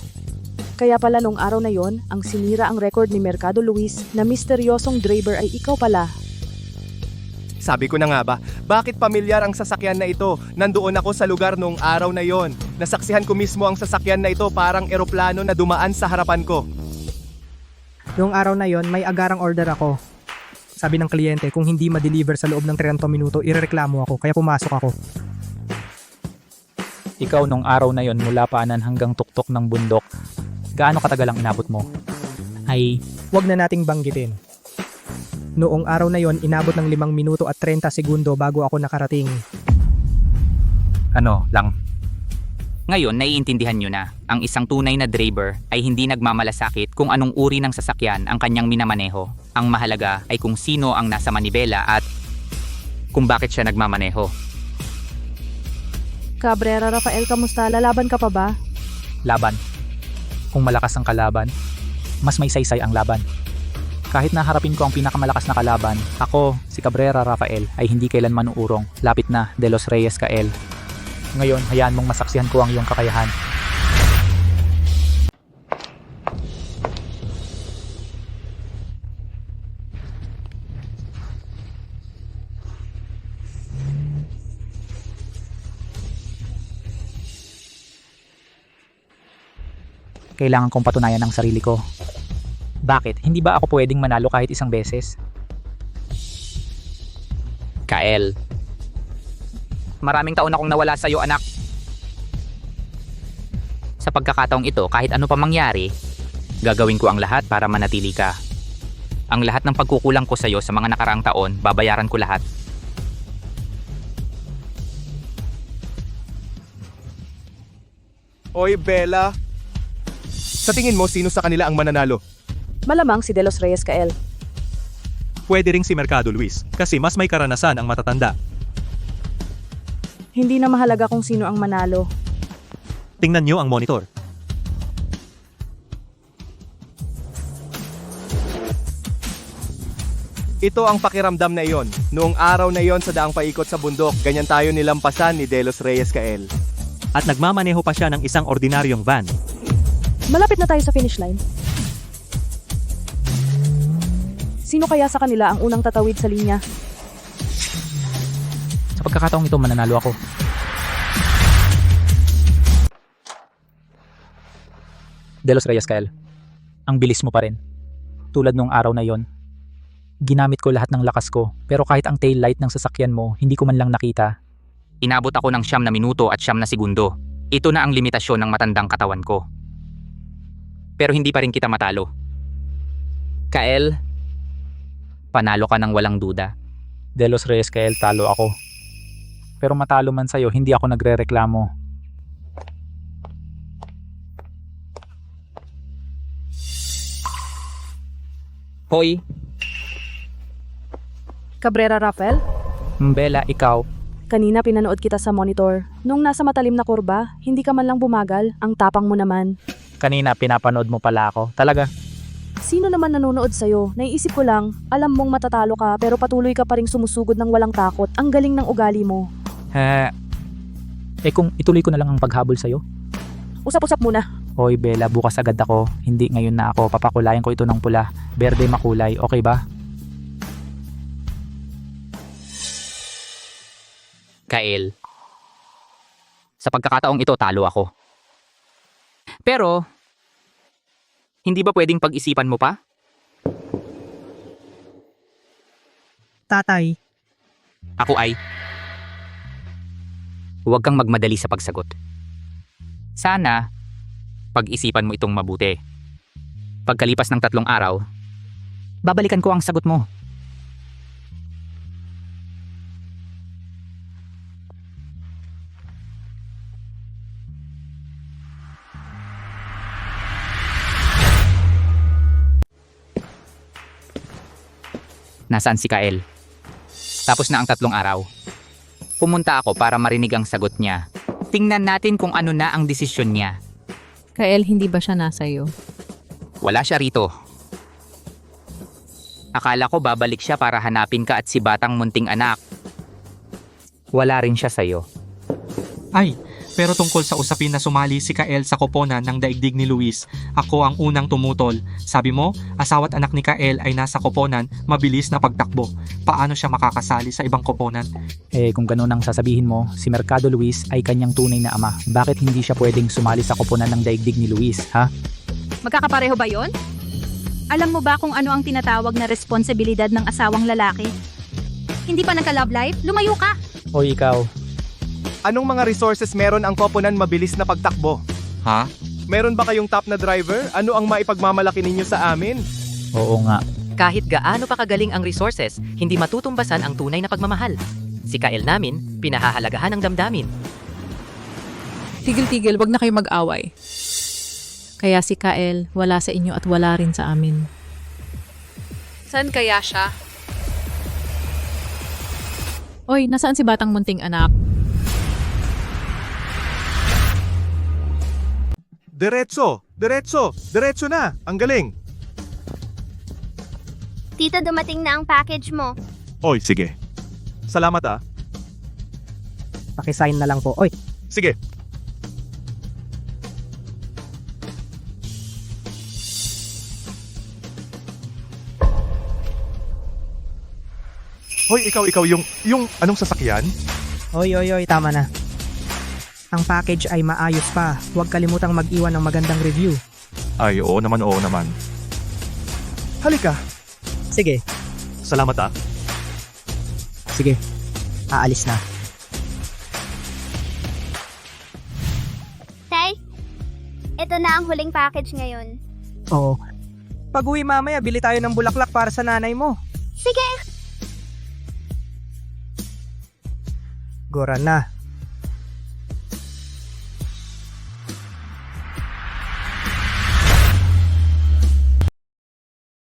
Speaker 19: Kaya pala nung araw na yon, ang sinira ang record ni Mercado Luis na misteryosong driver ay ikaw pala.
Speaker 20: Sabi ko na nga ba, bakit pamilyar ang sasakyan na ito? Nandoon ako sa lugar nung araw na yon. Nasaksihan ko mismo ang sasakyan na ito, parang eroplano na dumaan sa harapan ko.
Speaker 3: Noong araw na yon, may agarang order ako. Sabi ng kliyente, kung hindi ma-deliver sa loob ng 30 minuto, irereklamo ako, kaya pumasok ako.
Speaker 10: Ikaw nung araw na yon mula paanan hanggang tuktok ng bundok, gaano katagal ang inabot mo? Ay,
Speaker 3: wag na nating banggitin. Noong araw na yon, inabot ng 5 minuto at 30 segundo bago ako nakarating.
Speaker 10: Ano lang?
Speaker 1: Ngayon, naiintindihan nyo na, ang isang tunay na driver ay hindi nagmamalasakit kung anong uri ng sasakyan ang kanyang minamaneho. Ang mahalaga ay kung sino ang nasa manibela at kung bakit siya nagmamaneho.
Speaker 19: Cabrera Rafael, kamusta? Lalaban ka pa ba?
Speaker 10: Laban. Kung malakas ang kalaban, mas may saysay ang laban. Kahit naharapin ko ang pinakamalakas na kalaban, ako, si Cabrera Rafael, ay hindi kailanman uurong. Lapit na, De Los Reyes Kyle. Ngayon, hayaan mong masaksihan ko ang iyong kakayahan. Kailangan kong patunayan ang sarili ko. Bakit? Hindi ba ako pwedeng manalo kahit isang beses?
Speaker 1: Kyle, maraming taon akong nawala sa'yo, anak. Sa pagkakataong ito, kahit ano pa mangyari, gagawin ko ang lahat para manatili ka. Ang lahat ng pagkukulang ko sa'yo sa mga nakaraang taon, babayaran ko lahat.
Speaker 20: Oy, Bella. Sa tingin mo, sino sa kanila ang mananalo?
Speaker 19: Malamang si De Los Reyes Kyle.
Speaker 21: pwede ring si Mercado Luis, kasi mas may karanasan ang matatanda.
Speaker 19: Hindi na mahalaga kung sino ang manalo.
Speaker 21: Tingnan nyo ang monitor.
Speaker 20: Ito ang pakiramdam na iyon. Noong araw na iyon sa daang paikot sa bundok, ganyan tayo nilampasan ni Delos Reyes Kael.
Speaker 21: At nagmamaneho pa siya ng isang ordinaryong van.
Speaker 19: Malapit na tayo sa finish line. Sino kaya sa kanila ang unang tatawid sa linya?
Speaker 10: Sa pagkakataong ito, mananalo ako. Delos Reyes Kael, ang bilis mo pa rin. Tulad nung araw na yon. Ginamit ko lahat ng lakas ko, pero kahit ang tail light ng sasakyan mo, hindi ko man lang nakita.
Speaker 1: Inabot ako ng 9 na minuto at 9 na segundo. Ito na ang limitasyon ng matandang katawan ko. Pero hindi pa rin kita matalo. Kael, panalo ka ng walang duda.
Speaker 10: Delos Reyes Kael, talo ako. Pero matalo man sa'yo, hindi ako nagrereklamo.
Speaker 1: Hoy,
Speaker 19: Cabrera Rafael?
Speaker 10: Bella, ikaw.
Speaker 19: Kanina pinanood kita sa monitor. Nung nasa matalim na kurba, hindi ka man lang bumagal. Ang tapang mo naman.
Speaker 10: Kanina pinapanood mo pala ako. Talaga?
Speaker 19: Sino naman nanonood sa'yo? Naiisip ko lang, alam mong matatalo ka pero patuloy ka pa ring sumusugod ng walang takot. Ang galing ng ugali mo.
Speaker 10: Kung ituloy ko na lang ang paghabol sa'yo?
Speaker 19: Usap-usap muna.
Speaker 10: Hoy Bella, bukas agad ako. Hindi ngayon na ako. Papakulayan ko ito ng pula. Berde makulay. Okay ba?
Speaker 1: Kael, sa pagkakataong ito, talo ako. Pero, hindi ba pwedeng pag-isipan mo pa?
Speaker 3: Tatay,
Speaker 1: Ako ay, huwag kang magmadali sa pagsagot. Sana, pag-isipan mo itong mabuti. Pagkalipas ng 3 araw, babalikan ko ang sagot mo. Nasaan si Kael? Tapos na ang 3 araw. Pumunta ako para marinig ang sagot niya. Tingnan natin kung ano na ang desisyon niya.
Speaker 9: Kael, hindi ba siya nasa iyo?
Speaker 1: Wala siya rito. Akala ko babalik siya para hanapin ka at si Batang Munting Anak. Wala rin siya sa'yo.
Speaker 11: Ay, pero tungkol sa usapin na sumali si Kael sa koponan ng daigdig ni Luis, ako ang unang tumutol. Sabi mo, asawa't anak ni Kael ay nasa koponan, mabilis na pagtakbo. Paano siya makakasali sa ibang koponan?
Speaker 10: Kung ganun ang sasabihin mo, si Mercado Luis ay kanyang tunay na ama. Bakit hindi siya pwedeng sumali sa koponan ng daigdig ni Luis, ha?
Speaker 2: Magkakapareho ba yon? Alam mo ba kung ano ang tinatawag na responsibilidad ng asawang lalaki? Hindi pa nagka-love life? Lumayo ka!
Speaker 10: O ikaw?
Speaker 20: Anong mga resources meron ang koponan mabilis na pagtakbo?
Speaker 11: Ha?
Speaker 20: Meron ba kayong top na driver? Ano ang maipagmamalaki ninyo sa amin?
Speaker 10: Oo nga.
Speaker 12: Kahit gaano pa kagaling ang resources, hindi matutumbasan ang tunay na pagmamahal. Si Kael namin, pinahahalagahan ng damdamin.
Speaker 9: Tigil-tigil, wag na kayo mag-away. Kaya si Kael, wala sa inyo at wala rin sa amin. Saan kaya siya? Oy, nasaan si Batang Munting Anak?
Speaker 20: Diretso! Diretso! Diretso na! Ang galing!
Speaker 8: Tito, dumating na ang package mo.
Speaker 20: Oy, sige. Salamat ah.
Speaker 3: pakisign na lang po. Oy,
Speaker 20: Sige. Hoy, ikaw, yung anong sasakyan?
Speaker 3: oy, tama na. Ang package ay maayos pa. Huwag kalimutang mag-iwan ng magandang review.
Speaker 20: Ay, oo naman. Halika.
Speaker 3: Sige,
Speaker 20: Salamat ah.
Speaker 3: sige. Aalis na.
Speaker 8: Tay, ito na ang huling package ngayon.
Speaker 3: Oo. Pag-uwi mamaya, bili tayo ng bulaklak para sa nanay mo.
Speaker 8: Sige!
Speaker 3: Gora na.